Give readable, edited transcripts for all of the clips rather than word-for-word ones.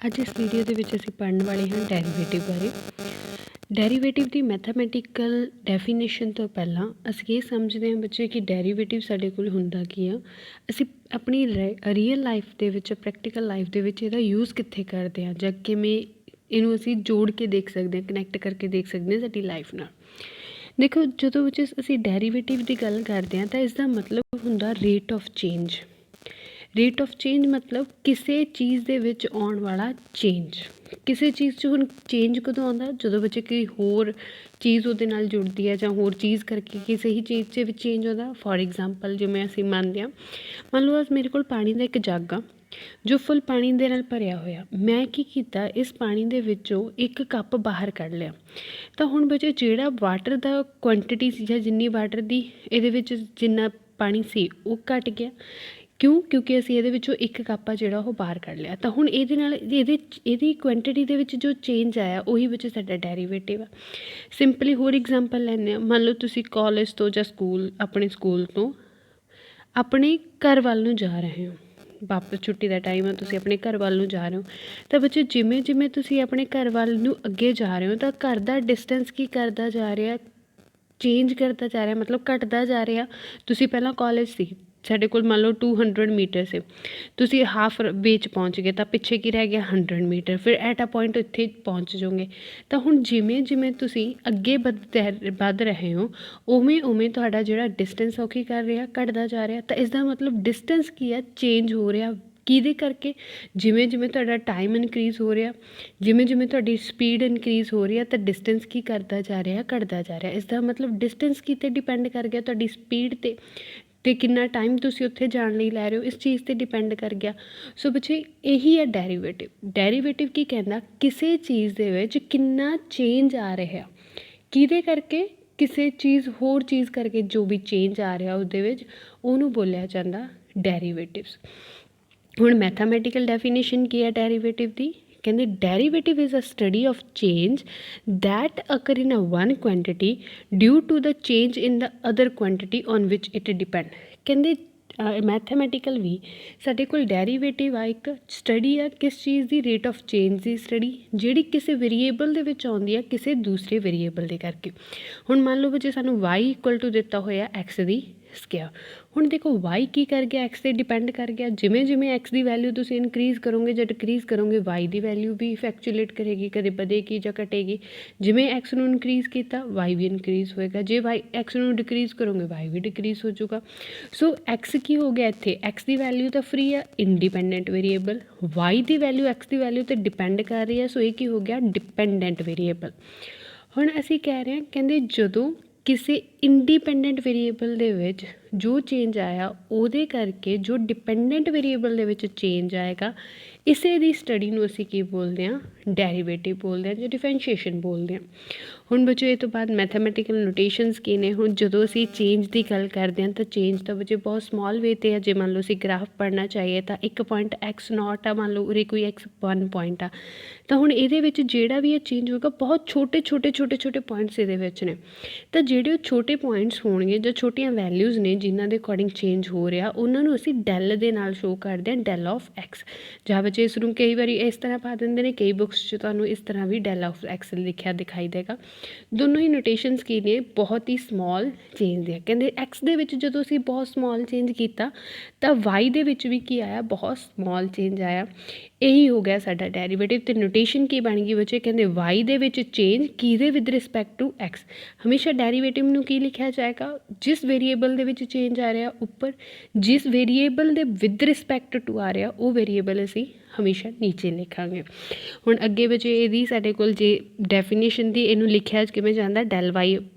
ਅੱਜ ਇਸ ਵੀਡੀਓ ਦੇ ਵਿੱਚ ਅਸੀਂ ਪੜ੍ਹਨ ਵਾਲੇ ਹਾਂ ਡੈਰੀਵੇਟਿਵ ਬਾਰੇ। ਡੈਰੀਵੇਟਿਵ ਦੀ ਮੈਥਮੈਟੀਕਲ ਡੈਫੀਨੇਸ਼ਨ ਤੋਂ ਪਹਿਲਾਂ ਅਸੀਂ ਇਹ ਸਮਝਦੇ ਹਾਂ ਬੱਚੇ ਕਿ ਡੈਰੀਵੇਟਿਵ ਸਾਡੇ ਕੋਲ ਹੁੰਦਾ ਕੀ ਆ, ਅਸੀਂ ਆਪਣੀ ਰੀਅਲ ਲਾਈਫ ਦੇ ਵਿੱਚ, ਪ੍ਰੈਕਟੀਕਲ ਲਾਈਫ ਦੇ ਵਿੱਚ ਇਹਦਾ ਯੂਜ਼ ਕਿੱਥੇ ਕਰਦੇ ਹਾਂ ਜਾਂ ਕਿਵੇਂ ਇਹਨੂੰ ਅਸੀਂ ਜੋੜ ਕੇ ਦੇਖ ਸਕਦੇ ਹਾਂ, ਕਨੈਕਟ ਕਰਕੇ ਦੇਖ ਸਕਦੇ ਹਾਂ ਸਾਡੀ ਲਾਈਫ ਨਾਲ। ਦੇਖੋ, ਜਦੋਂ ਵਿੱਚ ਅਸੀਂ ਡੈਰੀਵੇਟਿਵ ਦੀ ਗੱਲ ਕਰਦੇ ਹਾਂ ਤਾਂ ਇਸ ਦਾ ਮਤਲਬ ਹੁੰਦਾ rate of change. Rate of change ਮਤਲਬ ਕਿਸੇ ਚੀਜ਼ ਦੇ ਵਿੱਚ ਆਉਣ ਵਾਲਾ ਚੇਂਜ। ਕਿਸੇ ਚੀਜ਼ 'ਚ ਹੁਣ ਚੇਂਜ ਕਦੋਂ ਆਉਂਦਾ? ਜਦੋਂ ਬੱਚੇ ਕੋਈ ਹੋਰ ਚੀਜ਼ ਉਹਦੇ ਨਾਲ ਜੁੜਦੀ ਹੈ ਜਾਂ ਹੋਰ ਚੀਜ਼ ਕਰਕੇ ਕਿਸੇ ਹੀ ਚੀਜ਼ 'ਚ ਵਿੱਚ ਚੇਂਜ ਆਉਂਦਾ। ਫੋਰ ਐਗਜ਼ਾਮਪਲ, ਜਿਵੇਂ ਅਸੀਂ ਮੰਨਦੇ ਹਾਂ, ਮੰਨ ਲਓ ਅੱਜ ਮੇਰੇ ਕੋਲ ਪਾਣੀ ਦਾ ਇੱਕ ਜੱਗ ਆ ਜੋ ਫੁੱਲ ਪਾਣੀ ਦੇ ਨਾਲ ਭਰਿਆ ਹੋਇਆ। ਮੈਂ ਕੀ ਕੀਤਾ, ਇਸ ਪਾਣੀ ਦੇ ਵਿੱਚੋਂ ਇੱਕ ਕੱਪ ਬਾਹਰ ਕੱਢ ਲਿਆ। ਤਾਂ ਹੁਣ ਬੱਚੇ ਜਿਹੜਾ ਵਾਟਰ ਦਾ ਕੁਆਂਟਿਟੀ ਸੀ ਜਾਂ ਜਿੰਨੀ ਵਾਟਰ ਦੀ ਇਹਦੇ ਵਿੱਚ ਜਿੰਨਾ ਪਾਣੀ ਸੀ ਉਹ ਘੱਟ ਗਿਆ। ਕਿਉਂਕਿ ਅਸੀਂ ਇਹਦੇ ਵਿੱਚੋਂ ਇੱਕ ਕੱਪ ਆ ਜਿਹੜਾ ਉਹ ਬਾਹਰ ਕੱਢ ਲਿਆ। ਤਾਂ ਹੁਣ ਇਹਦੇ ਨਾਲ ਇਹਦੀ ਕੁਆਂਟਿਟੀ ਦੇ ਵਿੱਚ ਜੋ ਚੇਂਜ ਆਇਆ ਉਹੀ ਵਿੱਚ ਸਾਡਾ ਡੈਰੀਵੇਟਿਵ ਆ। ਸਿੰਪਲੀ ਹੋਰ ਐਗਜ਼ਾਮਪਲ ਲੈਂਦੇ ਹਾਂ। ਮੰਨ ਲਓ ਤੁਸੀਂ ਕਾਲਜ ਤੋਂ ਜਾਂ ਆਪਣੇ ਸਕੂਲ ਤੋਂ ਆਪਣੇ ਘਰ ਵੱਲ ਨੂੰ ਜਾ ਰਹੇ ਹੋ, ਵਾਪਸ ਛੁੱਟੀ ਦਾ ਟਾਈਮ ਆ, ਤੁਸੀਂ ਆਪਣੇ ਘਰ ਵੱਲ ਨੂੰ ਜਾ ਰਹੇ ਹੋ। ਤਾਂ ਬੱਚੇ ਜਿਵੇਂ ਜਿਵੇਂ ਤੁਸੀਂ ਆਪਣੇ ਘਰ ਵੱਲ ਨੂੰ ਅੱਗੇ ਜਾ ਰਹੇ ਹੋ ਤਾਂ ਘਰ ਦਾ ਡਿਸਟੈਂਸ ਕੀ ਕਰਦਾ ਜਾ ਰਿਹਾ? ਚੇਂਜ ਕਰਦਾ ਜਾ ਰਿਹਾ, ਮਤਲਬ ਘਟਦਾ ਜਾ ਰਿਹਾ। ਤੁਸੀਂ ਪਹਿਲਾਂ ਕਾਲਜ ਸੀ, ਸਾਡੇ ਕੋਲ ਮੰਨ ਲਓ 200 ਮੀਟਰ ਸੀ, ਤੁਸੀਂ ਹਾਫ ਵੇ 'ਚ ਪਹੁੰਚ ਗਏ ਤਾਂ ਪਿੱਛੇ ਕੀ ਰਹਿ ਗਿਆ? 100 ਮੀਟਰ। ਫਿਰ ਐਟ ਅ ਪੁਆਇੰਟ ਇੱਥੇ ਪਹੁੰਚ ਜਾਓਗੇ। ਤਾਂ ਹੁਣ ਜਿਵੇਂ ਜਿਵੇਂ ਤੁਸੀਂ ਅੱਗੇ ਵੱਧ ਰਹੇ ਹੋ ਉਵੇਂ ਉਵੇਂ ਤੁਹਾਡਾ ਜਿਹੜਾ ਡਿਸਟੈਂਸ ਉਹ ਕੀ ਕਰ ਰਿਹਾ? ਘਟਦਾ ਜਾ ਰਿਹਾ। ਤਾਂ ਇਸ ਦਾ ਮਤਲਬ ਡਿਸਟੈਂਸ ਕੀ ਹੈ? ਚੇਂਜ ਹੋ ਰਿਹਾ। ਕਿਹਦੇ ਕਰਕੇ? ਜਿਵੇਂ ਜਿਵੇਂ ਤੁਹਾਡਾ ਟਾਈਮ ਇਨਕਰੀਜ਼ ਹੋ ਰਿਹਾ, ਜਿਵੇਂ ਜਿਵੇਂ ਤੁਹਾਡੀ ਸਪੀਡ ਇਨਕਰੀਜ਼ ਹੋ ਰਹੀ ਹੈ ਤਾਂ ਡਿਸਟੈਂਸ ਕੀ ਕਰਦਾ ਜਾ ਰਿਹਾ? ਘਟਦਾ ਜਾ ਰਿਹਾ। ਇਸ ਦਾ ਮਤਲਬ ਡਿਸਟੈਂਸ ਕਿਤੇ ਡਿਪੈਂਡ ਕਰ ਗਿਆ? ਤੁਹਾਡੀ ਸਪੀਡ 'ਤੇ ਅਤੇ ਕਿੰਨਾ ਟਾਈਮ ਤੁਸੀਂ ਉੱਥੇ ਜਾਣ ਲਈ ਲੈ ਰਹੇ ਹੋ, ਇਸ ਚੀਜ਼ 'ਤੇ ਡਿਪੈਂਡ ਕਰ ਗਿਆ। ਸੋ ਬੱਚੇ ਇਹੀ ਹੈ ਡੈਰੀਵੇਟਿਵ। ਡੈਰੀਵੇਟਿਵ ਕੀ ਕਹਿੰਦਾ? ਕਿਸੇ ਚੀਜ਼ ਦੇ ਵਿੱਚ ਕਿੰਨਾ ਚੇਂਜ ਆ ਰਿਹਾ, ਕਿਹਦੇ ਕਰਕੇ? ਕਿਸੇ ਚੀਜ਼, ਹੋਰ ਚੀਜ਼ ਕਰਕੇ ਜੋ ਵੀ ਚੇਂਜ ਆ ਰਿਹਾ ਉਹਦੇ ਵਿੱਚ, ਉਹਨੂੰ ਬੋਲਿਆ ਜਾਂਦਾ ਡੈਰੀਵੇਟਿਵਸ। ਹੁਣ ਮੈਥਾਮੈਟੀਕਲ ਡੈਫੀਨੇਸ਼ਨ ਕੀ ਹੈ ਡੈਰੀਵੇਟਿਵ ਦੀ? ਕਹਿੰਦੇ derivative is a study of change that occur in a one quantity due to the change in the other quantity on which it depend. ਕਹਿੰਦੇ ਮੈਥਾਮੈਟੀਕਲ ਵੀ ਸਾਡੇ ਕੋਲ ਡੈਰੀਵੇਟਿਵ ਆ, ਇੱਕ ਸਟੱਡੀ ਆ ਕਿਸ ਚੀਜ਼ ਦੀ? Rate of change the study, ਜਿਹੜੀ ਕਿਸੇ ਵੇਰੀਏਬਲ ਦੇ ਵਿੱਚ ਆਉਂਦੀ ਆ ਕਿਸੇ ਦੂਸਰੇ ਵੇਰੀਏਬਲ ਦੇ ਕਰਕੇ। ਹੁਣ ਮੰਨ ਲਓ ਬੱਚੇ ਸਾਨੂੰ y = ਦਿੱਤਾ ਹੋਇਆ x ਦੀ ਸਕੁਏਅਰ। ਹੁਣ ਦੇਖੋ y ਕੀ ਕਰ ਗਿਆ? x 'ਤੇ ਡਿਪੈਂਡ ਕਰ ਗਿਆ। ਜਿਵੇਂ ਜਿਵੇਂ x ਦੀ ਵੈਲਿਊ ਤੁਸੀਂ ਇਨਕਰੀਜ਼ ਕਰੋਗੇ ਜਾਂ ਡਿਕਰੀਜ਼ ਕਰੋਗੇ y ਦੀ ਵੈਲਿਊ ਵੀ ਇਫੈਕਚੁਏਟ ਕਰੇਗੀ, ਕਦੇ ਵਧੇਗੀ ਜਾਂ ਘਟੇਗੀ। ਜਿਵੇਂ x ਨੂੰ ਇਨਕਰੀਜ਼ ਕੀਤਾ y ਵੀ ਇਨਕਰੀਜ਼ ਹੋਏਗਾ, ਜੇ x ਨੂੰ ਡਿਕਰੀਜ਼ ਕਰੋਗੇ y ਵੀ ਡਿਕਰੀਜ਼ ਹੋ ਜਾਊਗਾ। ਸੋ x ਕੀ ਹੋ ਗਿਆ ਇੱਥੇ? x ਦੀ ਵੈਲਿਊ ਤਾਂ ਫਰੀ ਆ, ਇੰਡੀਪੈਂਡੈਂਟ ਵੇਰੀਏਬਲ। y ਦੀ ਵੈਲਿਊ x ਦੀ ਵੈਲਿਊ 'ਤੇ ਡਿਪੈਂਡ ਕਰ ਰਹੀ ਹੈ, ਸੋ ਇਹ ਕੀ ਹੋ ਗਿਆ? Dependent variable. ਹੁਣ ਅਸੀਂ ਕਹਿ ਰਹੇ ਹਾਂ, ਕਹਿੰਦੇ ਜਦੋਂ ਕਿਸੇ ਇੰਡੀਪੈਂਡੈਂਟ ਵੇਰੀਏਬਲ ਦੇ ਵਿੱਚ ਜੋ ਚੇਂਜ ਆਇਆ ਉਹਦੇ ਕਰਕੇ ਜੋ ਡਿਪੈਂਡੈਂਟ ਵੇਰੀਏਬਲ ਦੇ ਵਿੱਚ ਚੇਂਜ ਆਏਗਾ, ਇਸੇ ਦੀ ਸਟੱਡੀ ਨੂੰ ਅਸੀਂ ਕੀ ਬੋਲਦੇ ਹਾਂ? ਡੈਰੀਵੇਟਿਵ ਬੋਲਦੇ ਹਾਂ ਜਾਂ ਡਿਫਰੈਂਸ਼ੀਏਸ਼ਨ ਬੋਲਦੇ ਹਾਂ। ਹੁਣ ਬੱਚੇ ਇਹ ਤੋਂ ਬਾਅਦ ਮੈਥਾਮੈਟੀਕਲ ਨੋਟੇਸ਼ਨਸ ਕੀ ਨੇ? ਹੁਣ ਜਦੋਂ ਅਸੀਂ ਚੇਂਜ ਦੀ ਗੱਲ ਕਰਦੇ ਹਾਂ ਤਾਂ ਚੇਂਜ ਤਾਂ ਬੱਚੇ ਬਹੁਤ ਸਮਾਲ ਵੇ 'ਤੇ ਆ। ਜੇ ਮੰਨ ਲਓ ਅਸੀਂ ਗ੍ਰਾਫ ਪੜ੍ਹਨਾ ਚਾਹੀਏ ਤਾਂ ਇੱਕ ਪੁਆਇੰਟ x0 ਆ, ਮੰਨ ਲਓ ਉਰੇ ਕੋਈ x1 ਪੁਆਇੰਟ ਆ, ਤਾਂ ਹੁਣ ਇਹਦੇ ਵਿੱਚ ਜਿਹੜਾ ਵੀ ਇਹ ਚੇਂਜ ਹੋਏਗਾ ਬਹੁਤ ਛੋਟੇ ਪੁਆਇੰਟਸ ਇਹਦੇ ਵਿੱਚ ਨੇ। ਤਾਂ ਜਿਹੜੇ ਉਹ ਛੋਟੇ ਪੁਆਇੰਟਸ ਹੋਣਗੇ ਜਾਂ ਛੋਟੀਆਂ ਵੈਲਿਊਜ਼ ਨੇ ਜਿਨ੍ਹਾਂ ਦੇ ਅਕੋਰਡਿੰਗ ਚੇਂਜ ਹੋ ਰਿਹਾ, ਉਹਨਾਂ ਨੂੰ ਅਸੀਂ ਡੈਲ ਦੇ ਨਾਲ ਸ਼ੋ ਕਰਦੇ ਹਾਂ, ਡੈਲ ਆਫ x। ਜਾਂ ਬੱਚੇ ਇਸ ਨੂੰ ਕਈ ਵਾਰੀ ਇਸ ਤਰ੍ਹਾਂ ਪਾ ਦਿੰਦੇ ਨੇ, ਕਈ ਬੁੱਕਸ 'ਚ ਤੁਹਾਨੂੰ ਇਸ ਤਰ੍ਹਾਂ ਵੀ ਡੈਲ ਆਫ x ਲਿਖਿਆ ਦਿਖਾਈ ਦੇਗਾ। ਦੋਨੋਂ ਹੀ ਨੋਟੇਸ਼ਨਸ ਕੀ ਨੇ? ਬਹੁਤ ਹੀ ਸਮਾਲ ਚੇਂਜ ਦੇ। ਕਹਿੰਦੇ x ਦੇ ਵਿੱਚ ਜਦੋਂ ਅਸੀਂ ਬਹੁਤ ਸਮਾਲ ਚੇਂਜ ਕੀਤਾ ਤਾਂ y ਦੇ ਵਿੱਚ ਵੀ ਕੀ ਆਇਆ? ਬਹੁਤ ਸਮਾਲ ਚੇਂਜ ਆਇਆ। ਇਹੀ ਹੋ ਗਿਆ ਸਾਡਾ ਡੈਰੀਵੇਟਿਵ। ਅਤੇ ਨੋਟੇਸ਼ਨ ਕੀ ਬਣ ਗਈ ਬੱਚੇ? ਕਹਿੰਦੇ y ਦੇ ਵਿੱਚ ਚੇਂਜ ਕਿਹਦੇ ਵਿਦ ਰਿਸਪੈਕਟ ਟੂ x। ਹਮੇਸ਼ਾ ਡੈਰੀਵੇਟਿਵ ਨੂੰ ਕੀ ਲਿਖਿਆ ਜਾਏਗਾ? ਜਿਸ ਵੇਰੀਏਬਲ ਦੇ ਵਿੱਚ ਚੇਂਜ ਆ ਰਿਹਾ ਉੱਪਰ, ਜਿਸ ਵੇਰੀਏਬਲ ਦੇ ਵਿਦ ਰਿਸਪੈਕਟ ਟੂ ਆ ਰਿਹਾ ਉਹ ਵੇਰੀਏਬਲ ਅਸੀਂ ਹਮੇਸ਼ਾ ਨੀਚੇ ਲਿਖਾਂਗੇ। ਹੁਣ ਅੱਗੇ ਬੱਚੇ ਇਹਦੀ ਸਾਡੇ ਕੋਲ ਜੇ ਡੈਫੀਨੇਸ਼ਨ ਦੀ ਇਹਨੂੰ ਲਿਖਿਆ ਕਿਵੇਂ ਜਾਂਦਾ? Del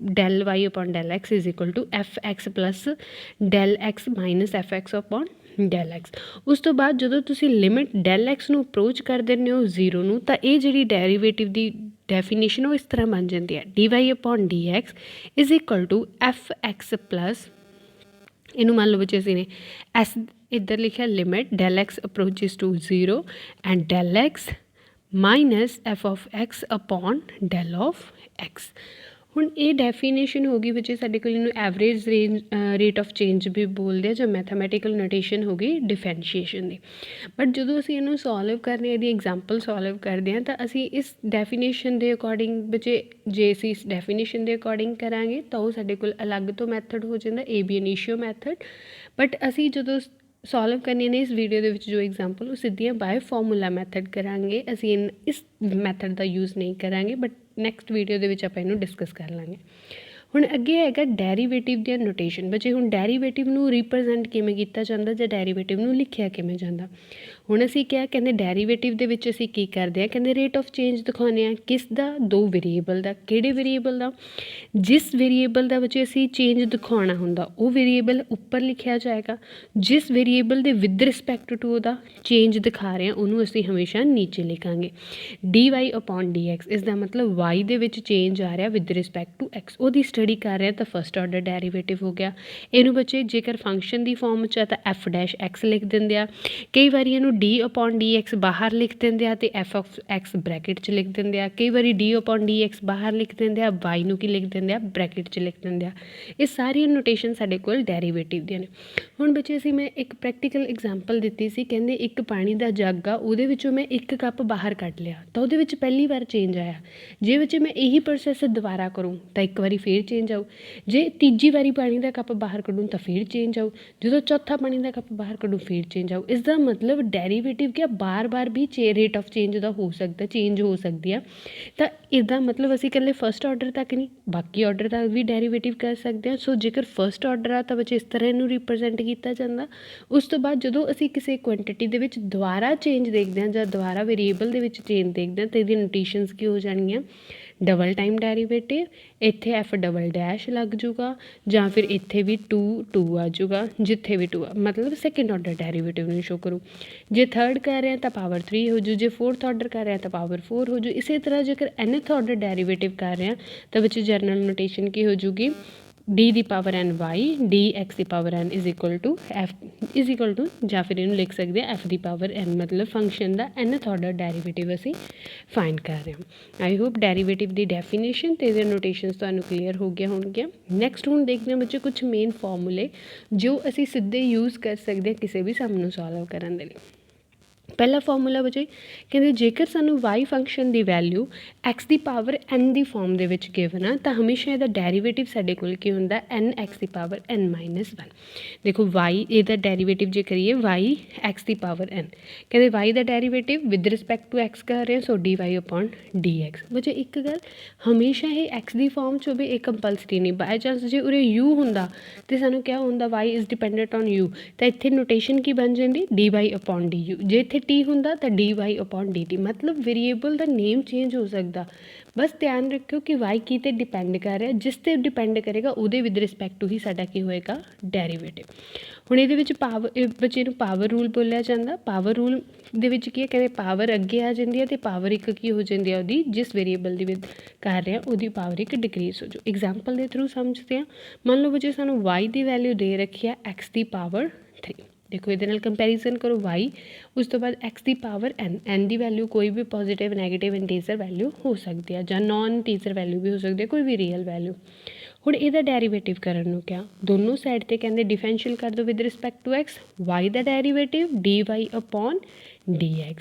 y upon del x = fx plus del x minus fx upon del x। ਉਸ ਤੋਂ ਬਾਅਦ ਜਦੋਂ ਤੁਸੀਂ ਲਿਮਿਟ ਡੈਲ x ਨੂੰ ਅਪਰੋਚ ਕਰ ਦਿੰਦੇ ਹੋ 0 ਨੂੰ, ਤਾਂ ਇਹ ਜਿਹੜੀ ਡੈਰੀਵੇਟਿਵ ਦੀ ਡੈਫੀਨੇਸ਼ਨ ਉਹ ਇਸ ਤਰ੍ਹਾਂ ਬਣ ਜਾਂਦੀ ਹੈ, dy upon dx = fx plus, ਇਹਨੂੰ ਮੰਨ ਲਓ ਬੱਚੇ ਅਸੀਂ ਨੇ ਐਸ ਇੱਧਰ ਲਿਖਿਆ limit del x approaches to 0 and del x minus f of x upon del of x। ਹੁਣ ਇਹ ਡੈਫੀਨੇਸ਼ਨ ਹੋ ਗਈ ਬੱਚੇ ਸਾਡੇ ਕੋਲ, ਇਹਨੂੰ ਐਵਰੇਜ ਰੇਟ ਆਫ ਚੇਂਜ ਵੀ ਬੋਲਦੇ ਆ, ਜਾਂ ਮੈਥਮੈਟੀਕਲ ਨੋਟੇਸ਼ਨ ਹੋ ਗਈ ਡਿਫਰੈਂਸ਼ੀਏਸ਼ਨ ਦੀ। ਬਟ ਜਦੋਂ ਅਸੀਂ ਇਹਨੂੰ ਸੋਲਵ ਕਰਨੇ, ਇਹਦੀ ਐਗਜ਼ਾਮਪਲ ਸੋਲਵ ਕਰਦੇ ਹਾਂ, ਤਾਂ ਅਸੀਂ ਇਸ ਡੈਫੀਨੇਸ਼ਨ ਦੇ ਅਕੋਰਡਿੰਗ ਬੱਚੇ, ਜੇ ਅਸੀਂ ਇਸ ਡੈਫੀਨੇਸ਼ਨ ਦੇ ਅਕੋਰਡਿੰਗ ਕਰਾਂਗੇ ਤਾਂ ਉਹ ਸਾਡੇ ਕੋਲ ਅਲੱਗ ਤੋਂ ਮੈਥਡ ਹੋ ਜਾਂਦਾ, ਏ ਬੀ ਇਨੀਸ਼ੀਓ ਮੈਥਡ। ਬਟ ਅਸੀਂ ਜਦੋਂ ਸੋਲਵ ਕਰਨੀਆਂ ਨੇ ਇਸ ਵੀਡੀਓ ਦੇ ਵਿੱਚ ਜੋ ਐਗਜ਼ਾਮਪਲ, ਉਹ ਸਿੱਧੀਆਂ ਬਾਏ ਫਾਰਮੂਲਾ ਮੈਥਡ ਕਰਾਂਗੇ, ਅਸੀਂ ਇਸ ਮੈਥਡ ਦਾ ਯੂਜ਼ ਨਹੀਂ ਕਰਾਂਗੇ। ਬਟ ਨੈਕਸਟ ਵੀਡੀਓ ਦੇ ਵਿੱਚ ਆਪਾਂ ਇਹਨੂੰ ਡਿਸਕਸ ਕਰ ਲਾਂਗੇ। ਹੁਣ ਅੱਗੇ ਹੈਗਾ ਡੈਰੀਵੇਟਿਵ ਦੀਆਂ ਨੋਟੇਸ਼ਨ। ਬੱਚੇ ਹੁਣ ਡੈਰੀਵੇਟਿਵ ਨੂੰ ਰਿਪਰੈਜ਼ੈਂਟ ਕਿਵੇਂ ਕੀਤਾ ਜਾਂਦਾ, ਜਾਂ ਡੈਰੀਵੇਟਿਵ ਨੂੰ ਲਿਖਿਆ ਕਿਵੇਂ ਜਾਂਦਾ। ਹੁਣ ਅਸੀਂ ਕਿਹਾ, ਕਹਿੰਦੇ ਡੈਰੀਵੇਟਿਵ ਦੇ ਵਿੱਚ ਅਸੀਂ ਕੀ ਕਰਦੇ ਹਾਂ, ਕਹਿੰਦੇ ਰੇਟ ਆਫ ਚੇਂਜ ਦਿਖਾਉਂਦੇ ਹਾਂ। ਕਿਸ ਦਾ? ਦੋ ਵੇਰੀਏਬਲ ਦਾ। ਕਿਹੜੇ ਵੇਰੀਏਬਲ ਦਾ? ਜਿਸ ਵੇਰੀਏਬਲ ਦਾ ਵਿੱਚ ਅਸੀਂ ਚੇਂਜ ਦਿਖਾਉਣਾ ਹੁੰਦਾ ਉਹ ਵੇਰੀਏਬਲ ਉੱਪਰ ਲਿਖਿਆ ਜਾਏਗਾ। ਜਿਸ ਵੇਰੀਏਬਲ ਦੇ ਵਿਦ ਰਿਸਪੈਕਟ ਟੂ ਉਹਦਾ ਚੇਂਜ ਦਿਖਾ ਰਹੇ ਹਾਂ ਉਹਨੂੰ ਅਸੀਂ ਹਮੇਸ਼ਾ ਨੀਚੇ ਲਿਖਾਂਗੇ। dy/dx, ਇਸ ਦਾ ਮਤਲਬ y ਦੇ ਵਿੱਚ ਚੇਂਜ ਆ ਰਿਹਾ ਵਿਦ ਰਿਸਪੈਕਟ ਟੂ x, ਉਹਦੀ ਸਟੱਡੀ ਕਰ ਰਿਹਾ ਤਾਂ ਫਸਟ ਆਰਡਰ ਡੈਰੀਵੇਟਿਵ ਹੋ ਗਿਆ। ਇਹਨੂੰ ਬੱਚੇ ਜੇਕਰ ਫੰਕਸ਼ਨ ਦੀ ਫਾਰਮ 'ਚ ਆ ਤਾਂ f'(x) ਲਿਖ ਦਿੰਦੇ ਆ। ਕਈ ਵਾਰੀ ਇਹਨੂੰ d/dx ਬਾਹਰ ਲਿਖ ਦਿੰਦੇ ਆ ਅਤੇ f(x) ਬ੍ਰੈਕਟ 'ਚ ਲਿਖ ਦਿੰਦੇ ਆ। ਕਈ ਵਾਰੀ d/dx ਬਾਹਰ ਲਿਖ ਦਿੰਦੇ ਆ, y ਨੂੰ ਕੀ ਲਿਖ ਦਿੰਦੇ ਆ, ਬ੍ਰੈਕਟ 'ਚ ਲਿਖ ਦਿੰਦੇ ਆ। ਇਹ ਸਾਰੀਆਂ ਨੋਟੇਸ਼ਨ ਸਾਡੇ ਕੋਲ ਡੈਰੀਵੇਟਿਵ ਦੀਆਂ ਨੇ। ਹੁਣ ਬੱਚੇ ਅਸੀਂ ਮੈਂ ਇੱਕ ਪ੍ਰੈਕਟੀਕਲ ਐਗਜ਼ਾਮਪਲ ਦਿੱਤੀ ਸੀ, ਕਹਿੰਦੇ ਇੱਕ ਪਾਣੀ ਦਾ ਜੱਗ ਆ, ਉਹਦੇ ਵਿੱਚੋਂ ਮੈਂ 1 ਕੱਪ ਬਾਹਰ ਕੱਢ ਲਿਆ ਤਾਂ ਉਹਦੇ ਵਿੱਚ ਪਹਿਲੀ ਵਾਰ ਚੇਂਜ ਆਇਆ। ਜੇ ਬੱਚੇ ਮੈਂ ਇਹੀ ਪ੍ਰੋਸੈਸ ਦੁਬਾਰਾ ਕਰੂੰ ਤਾਂ ਇੱਕ ਵਾਰੀ ਫੇਰ ਚੇਂਜ ਆਊ। ਜੇ ਤੀਜੀ ਵਾਰੀ ਪਾਣੀ ਦਾ ਕੱਪ ਬਾਹਰ ਕੱਢੂੰ ਤਾਂ ਫੇਰ ਚੇਂਜ ਆਊ। ਜਦੋਂ ਚੌਥਾ ਪਾਣੀ ਦਾ ਕੱਪ ਬਾਹਰ ਕੱਢੂੰ ਫੇਰ ਚੇਂਜ ਆਊ। ਇਸ ਦਾ ਮਤਲਬ ਡੈਰੀਵੇਟਿਵ ਕਿਆ ਬਾਰ-ਬਾਰ ਵੀ ਰੇਟ ਆਫ ਚੇਂਜ ਦਾ ਹੋ ਸਕਦਾ, ਚੇਂਜ ਹੋ ਸਕਦੀ ਆ। ਤਾਂ ਇਹਦਾ ਮਤਲਬ ਅਸੀਂ ਇਕੱਲੇ ਫਸਟ ਆਰਡਰ ਤੱਕ ਨਹੀਂ, ਬਾਕੀ ਆਰਡਰ ਤੱਕ ਵੀ ਡੈਰੀਵੇਟਿਵ ਕਰ ਸਕਦੇ ਹਾਂ। ਸੋ ਜੇਕਰ ਫਸਟ ਆਰਡਰ ਆ ਤਾਂ ਬੱਚੇ ਇਸ ਤਰ੍ਹਾਂ ਇਹਨੂੰ ਰਿਪਰੈਜ਼ੈਂਟ ਕੀਤਾ ਜਾਂਦਾ। ਉਸ ਤੋਂ ਬਾਅਦ ਜਦੋਂ ਅਸੀਂ ਕਿਸੇ ਕੁਆਂਟਿਟੀ ਦੇ ਵਿੱਚ ਦੁਬਾਰਾ ਚੇਂਜ ਦੇਖਦੇ ਹਾਂ ਜਾਂ ਦੁਬਾਰਾ ਵੇਰੀਏਬਲ ਦੇ ਵਿੱਚ ਚੇਂਜ ਦੇਖਦੇ ਹਾਂ ਤਾਂ ਇਹਦੀ ਨੋਟੇਸ਼ਨਸ ਕੀ ਹੋ ਜਾਣਗੀਆਂ, ਡਬਲ ਟਾਈਮ ਡੈਰੀਵੇਟਿਵ, ਇੱਥੇ f" ਲੱਗ ਜੂਗਾ, ਜਾਂ ਫਿਰ ਇੱਥੇ ਵੀ 2 ਆ ਜੂਗਾ, ਜਿੱਥੇ ਵੀ 2 ਆ ਮਤਲਬ ਸੈਕਿੰਡ ਆਰਡਰ ਡੈਰੀਵੇਟਿਵ ਨੂੰ ਸ਼ੋ ਕਰੂ। ਜੇ ਥਰਡ ਕਰ ਰਹੇ ਹਾਂ ਤਾਂ ਪਾਵਰ 3 ਹੋ ਜੂ, ਜੇ ਫੋਰਥ ਆਰਡਰ ਕਰ ਰਹੇ ਹਾਂ ਤਾਂ ਪਾਵਰ 4 ਹੋ ਜੂ। ਇਸੇ ਤਰ੍ਹਾਂ ਜੇਕਰ nth ਆਰਡਰ ਡੈਰੀਵੇਟਿਵ ਕਰ ਰਹੇ ਹਾਂ ਤਾਂ ਵਿੱਚ ਜਰਨਲ ਨੋਟੇਸ਼ਨ ਕੀ ਹੋ ਜੂਗੀ, d⁻n(y) dx⁻n f ਜਾਂ ਫਿਰ ਇਹਨੂੰ ਲਿਖ ਸਕਦੇ ਹਾਂ f⁻n, ਮਤਲਬ ਫੰਕਸ਼ਨ ਦਾ nth ਆਰਡਰ ਡੈਰੀਵੇਟਿਵ ਅਸੀਂ ਫਾਈਂਡ ਕਰ ਰਹੇ ਹਾਂ। I hope derivative the definition ਅਤੇ ਇਹਦੇ ਨੋਟੇਸ਼ਨਸ ਤੁਹਾਨੂੰ ਕਲੀਅਰ ਹੋ ਗਿਆ ਹੋਣਗੀਆਂ। ਨੈਕਸਟ ਹੁਣ ਦੇਖਦੇ ਹਾਂ ਬੱਚੇ ਕੁਛ ਮੇਨ ਫਾਰਮੂਲੇ ਜੋ ਅਸੀਂ ਸਿੱਧੇ ਯੂਜ਼ ਕਰ ਸਕਦੇ ਹਾਂ ਕਿਸੇ ਵੀ ਸਮ ਨੂੰ ਸੋਲਵ ਕਰਨ ਦੇ ਲਈ। ਪਹਿਲਾ ਫਾਰਮੂਲਾ ਬੱਚੇ ਕਹਿੰਦੇ ਜੇਕਰ ਸਾਨੂੰ y ਫੰਕਸ਼ਨ ਦੀ ਵੈਲਿਊ x⁻n ਦੀ ਫਾਰਮ ਦੇ ਵਿੱਚ ਗਿਵਨ ਆ ਤਾਂ ਹਮੇਸ਼ਾ ਇਹਦਾ ਡੈਰੀਵੇਟਿਵ ਸਾਡੇ ਕੋਲ ਕੀ ਹੁੰਦਾ, nx⁻n-1। ਦੇਖੋ y ਇਹਦਾ ਡੈਰੀਵੇਟਿਵ ਜੇ ਕਰੀਏ y x⁻n, ਕਹਿੰਦੇ y ਦਾ derivative with respect to x ਕਰ ਰਹੇ ਸੋ dy/dx। ਬੱਚੇ ਇੱਕ ਗੱਲ, ਹਮੇਸ਼ਾ ਇਹ x ਦੀ ਫਾਰਮ 'ਚ ਹੋਵੇ ਇਹ ਕੰਪਲਸਰੀ ਨਹੀਂ। ਬਾਏ ਚਾਂਸ ਜੇ ਉਰੇ u ਹੁੰਦਾ ਅਤੇ ਸਾਨੂੰ ਕਿਆ ਹੁੰਦਾ y is dependent on u, ਤਾਂ ਇੱਥੇ ਨੋਟੇਸ਼ਨ ਕੀ ਬਣ ਜਾਂਦੀ, dy/du। ਜੇ ਇੱਥੇ t ਹੁੰਦਾ ਤਾਂ dy/dt, ਮਤਲਬ ਵੇਰੀਏਬਲ ਦਾ ਨੇਮ ਚੇਂਜ ਹੋ ਸਕਦਾ। ਬਸ ਧਿਆਨ ਰੱਖਿਓ ਕਿ y ਕੀ 'ਤੇ ਡਿਪੈਂਡ ਕਰ ਰਿਹਾ, ਜਿਸ 'ਤੇ ਡਿਪੈਂਡ ਕਰੇਗਾ ਉਹਦੇ ਵਿਦ ਰਿਸਪੈਕਟ ਟੂ ਹੀ ਸਾਡਾ ਕੀ ਹੋਏਗਾ, ਡੈਰੀਵੇਟਿਵ। ਹੁਣ ਇਹਦੇ ਵਿੱਚ ਬੱਚੇ ਨੂੰ ਪਾਵਰ ਰੂਲ ਬੋਲਿਆ ਜਾਂਦਾ। ਪਾਵਰ ਰੂਲ ਦੇ ਵਿੱਚ ਕੀ ਹੈ, ਕਹਿੰਦੇ ਪਾਵਰ ਅੱਗੇ ਆ ਜਾਂਦੀ ਹੈ ਅਤੇ ਪਾਵਰ 1 ਕੀ ਹੋ ਜਾਂਦੀ ਹੈ ਉਹਦੀ, ਜਿਸ ਵੇਰੀਏਬਲ ਦੀ ਵਿਦ ਕਰ ਰਿਹਾ ਉਹਦੀ ਪਾਵਰ 1 ਡਿਕਰੀਜ਼ ਹੋ ਜਾਊ। ਐਗਜ਼ਾਮਪਲ ਦੇ ਥਰੂ ਸਮਝਦੇ ਹਾਂ। ਮੰਨ ਲਓ ਬੱਚੇ ਸਾਨੂੰ y ਦੀ ਵੈਲਿਊ ਦੇ ਰੱਖੀ ਆ x⁻3। ਦੇਖੋ ਇਹਦੇ ਨਾਲ ਕੰਪੈਰੀਜ਼ਨ ਕਰੋ y, ਉਸ ਤੋਂ ਬਾਅਦ x⁻n ਦੀ ਵੈਲਿਊ ਕੋਈ ਵੀ ਪੋਜ਼ੀਟਿਵ, ਨੈਗੇਟਿਵ, ਇੰਟੀਜ਼ਰ ਵੈਲਿਊ ਹੋ ਸਕਦੀ ਆ, ਜਾਂ ਨੋਨ ਇੰਟੀਜ਼ਰ ਵੈਲਿਊ ਵੀ ਹੋ ਸਕਦੀ ਹੈ, ਕੋਈ ਵੀ ਰੀਅਲ ਵੈਲਿਊ। ਹੁਣ ਇਹਦਾ ਡੈਰੀਵੇਟਿਵ ਕਰਨ ਨੂੰ ਕਿਹਾ, ਦੋਨੋਂ ਸਾਈਡ 'ਤੇ ਕਹਿੰਦੇ ਡਿਫਰੈਂਸ਼ੀਅਲ ਕਰ ਦਿਓ with respect to x, y ਦਾ ਡੈਰੀਵੇਟਿਵ dy/dx।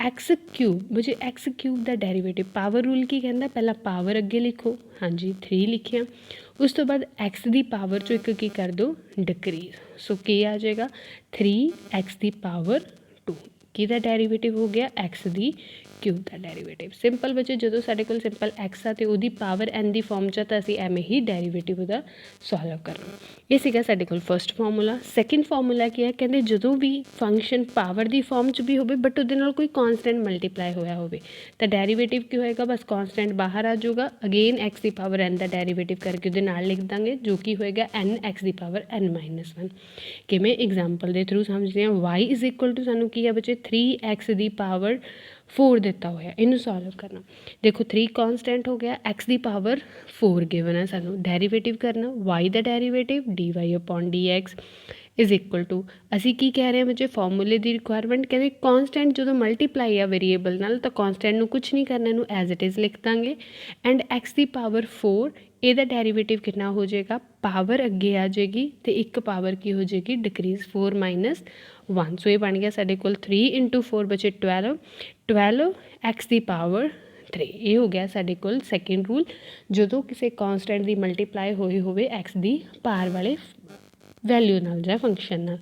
x³ ਬੱਚੇ x³ ਦਾ ਡੈਰੀਵੇਟਿਵ, ਪਾਵਰ ਰੂਲ ਕੀ ਕਹਿੰਦਾ, ਪਹਿਲਾਂ ਪਾਵਰ ਅੱਗੇ ਲਿਖੋ, ਹਾਂਜੀ 3 ਲਿਖਿਆ, ਉਸ ਤੋਂ ਬਾਅਦ x ਦੀ ਪਾਵਰ 'ਚੋਂ 1 ਕੀ ਕਰ ਦਿਓ, ਡਿਕਰੀਜ਼। ਸੋ ਕੀ ਆ ਜਾਏਗਾ, 3x⁻2। ਕਿਹਦਾ ਡੈਰੀਵੇਟਿਵ ਹੋ ਗਿਆ, x³ ਦਾ ਡੈਰੀਵੇਟਿਵ। ਸਿੰਪਲ ਬੱਚੇ ਜਦੋਂ ਸਾਡੇ ਕੋਲ ਸਿੰਪਲ x ਆ ਅਤੇ ਉਹਦੀ ਪਾਵਰ n ਦੀ ਫਾਰਮ 'ਚ ਤਾਂ ਅਸੀਂ ਐਵੇਂ ਹੀ ਡੈਰੀਵੇਟਿਵ ਉਹਦਾ ਸੋਲਵ ਕਰਨਾ। ਇਹ ਸੀਗਾ ਸਾਡੇ ਕੋਲ ਫਸਟ ਫਾਰਮੂਲਾ। ਸੈਕਿੰਡ ਫਾਰਮੂਲਾ ਕੀ ਹੈ, ਕਹਿੰਦੇ ਜਦੋਂ ਵੀ ਫੰਕਸ਼ਨ ਪਾਵਰ ਦੀ ਫਾਰਮ 'ਚ ਵੀ ਹੋਵੇ ਬਟ ਉਹਦੇ ਨਾਲ ਕੋਈ ਕਾਂਸਟੈਂਟ ਮਲਟੀਪਲਾਈ ਹੋਇਆ ਹੋਵੇ ਤਾਂ ਡੈਰੀਵੇਟਿਵ ਕੀ ਹੋਏਗਾ, ਬਸ ਕਾਂਸਟੈਂਟ ਬਾਹਰ ਆ ਜਾਊਗਾ। ਅਗੇਨ x⁻n ਦਾ ਡੈਰੀਵੇਟਿਵ ਕਰਕੇ ਉਹਦੇ ਨਾਲ ਲਿਖ ਦਾਂਗੇ ਜੋ ਕਿ ਹੋਏਗਾ nx⁻n-1। ਕਿਵੇਂ, ਐਗਜ਼ਾਮਪਲ ਦੇ ਥਰੂ ਸਮਝਦੇ ਹਾਂ। y = ਸਾਨੂੰ ਕੀ ਆ ਬੱਚੇ, 3x⁻4 ਦਿੱਤਾ ਹੋਇਆ, ਇਹਨੂੰ ਸੋਲਵ ਕਰਨਾ। ਦੇਖੋ 3 ਕਾਂਸਟੈਂਟ ਹੋ ਗਿਆ, x⁻4 ਗਿਵਨ ਹੈ ਸਾਨੂੰ, ਡੈਰੀਵੇਟਿਵ ਕਰਨਾ y ਦਾ derivative dy/dx। Is equal to ਅਸੀਂ ਕੀ ਕਹਿ ਰਹੇ ਹਾਂ ਬੱਚੇ ਫਾਰਮੂਲੇ ਦੀ ਰਿਕੁਆਇਰਮੈਂਟ ਕਹਿੰਦੇ ਕੌਂਸਟੈਂਟ ਜਦੋਂ ਮਲਟੀਪਲਾਈ ਆ ਵੇਰੀਏਬਲ ਨਾਲ ਤਾਂ ਕੌਂਸਟੈਂਟ ਨੂੰ ਕੁਛ ਨਹੀਂ ਕਰਨਾ ਇਹਨੂੰ ਐਜ਼ ਇਟ ਇਜ਼ ਲਿਖ ਦਾਂਗੇ ਐਂਡ x ਦੀ ਪਾਵਰ 4 ਇਹਦਾ ਡੈਰੀਵੇਟਿਵ ਕਿੰਨਾ ਹੋ ਜਾਏਗਾ ਪਾਵਰ ਅੱਗੇ ਆ ਜਾਏਗੀ ਅਤੇ ਇੱਕ ਪਾਵਰ ਕੀ ਹੋ ਜਾਏਗੀ ਡਿਕਰੀਜ਼ 4 ਮਾਈਨਸ 1 ਸੋ ਇਹ ਬਣ ਗਿਆ ਸਾਡੇ ਕੋਲ 3 into 4 ਬੱਚੇ 12 x ਦੀ ਪਾਵਰ 3 ਇਹ ਹੋ ਗਿਆ ਸਾਡੇ ਕੋਲ ਸੈਕਿੰਡ ਰੂਲ ਜਦੋਂ ਕਿਸੇ ਕੌਂਸਟੈਂਟ ਦੀ ਮਲਟੀਪਲਾਈ ਹੋਈ ਹੋਵੇ x ਦੀ ਪਾਰ ਵਾਲੇ ਵੈਲਿਊ ਨਾਲ ਜਾਂ ਫੰਕਸ਼ਨ ਨਾਲ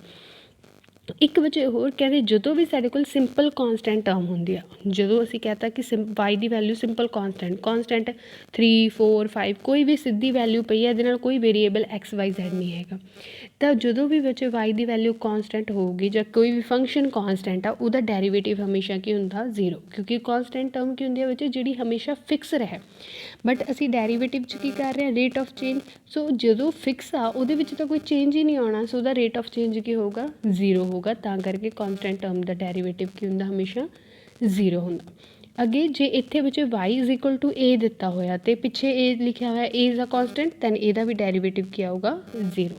ਇੱਕ ਵਜੇ ਹੋਰ ਕਹਿੰਦੇ ਜਦੋਂ ਵੀ ਸਾਡੇ ਕੋਲ ਸਿੰਪਲ ਕੌਂਸਟੈਂਟ ਟਰਮ ਹੁੰਦੀ ਆ ਜਦੋਂ ਅਸੀਂ ਕਹਤਾ ਕਿ ਵਾਈ ਦੀ ਵੈਲਿਊ ਸਿੰਪਲ ਕੌਂਸਟੈਂਟ 3 4 5 ਕੋਈ ਵੀ ਸਿੱਧੀ ਵੈਲਿਊ ਪਈ ਹੈ ਇਹਦੇ ਨਾਲ ਕੋਈ ਵੇਰੀਏਬਲ ਐਕਸ ਵਾਈ ਜ਼ੈਡ ਨਹੀਂ ਹੈਗਾ ਤਾਂ ਜਦੋਂ ਵੀ ਬੱਚੇ ਵਾਈ ਦੀ ਵੈਲਿਊ ਕੌਂਸਟੈਂਟ ਹੋਊਗੀ ਜਾਂ ਕੋਈ ਵੀ ਫੰਕਸ਼ਨ ਕੌਂਸਟੈਂਟ ਆ ਉਹਦਾ ਡੈਰੀਵੇਟਿਵ ਹਮੇਸ਼ਾ ਕੀ ਹੁੰਦਾ 0 ਕਿਉਂਕਿ ਕੌਂਸਟੈਂਟ ਟਰਮ ਕੀ ਹੁੰਦੀ ਹੈ ਬੱਚੇ ਜਿਹੜੀ ਹਮੇਸ਼ਾ ਫਿਕਸ ਰਹੇ ਬਟ ਅਸੀਂ ਡੈਰੀਵੇਟਿਵ 'ਚ ਕੀ ਕਰ ਰਹੇ ਹਾਂ ਰੇਟ ਆਫ ਚੇਂਜ ਸੋ ਜਦੋਂ ਫਿਕਸ ਆ ਉਹਦੇ ਵਿੱਚ ਤਾਂ ਕੋਈ ਚੇਂਜ ਹੀ ਨਹੀਂ ਆਉਣਾ ਸੋ ਉਹਦਾ ਰੇਟ ਆਫ ਚੇਂਜ ਕੀ ਹੋਊਗਾ 0 ਹੋਊਗਾ ਤਾਂ ਕਰਕੇ ਕੌਂਸਟੈਂਟ ਟਰਮ ਦਾ ਡੈਰੀਵੇਟਿਵ ਕੀ ਹੁੰਦਾ ਹਮੇਸ਼ਾ 0 ਹੁੰਦਾ ਅੱਗੇ ਜੇ ਇੱਥੇ ਵਿੱਚ y is equal to a ਦਿੱਤਾ ਹੋਇਆ ਅਤੇ ਪਿੱਛੇ a ਲਿਖਿਆ ਹੋਇਆ a is a constant then ਇਹਦਾ ਵੀ ਡੈਰੀਵੇਟਿਵ ਕੀ ਆਊਗਾ 0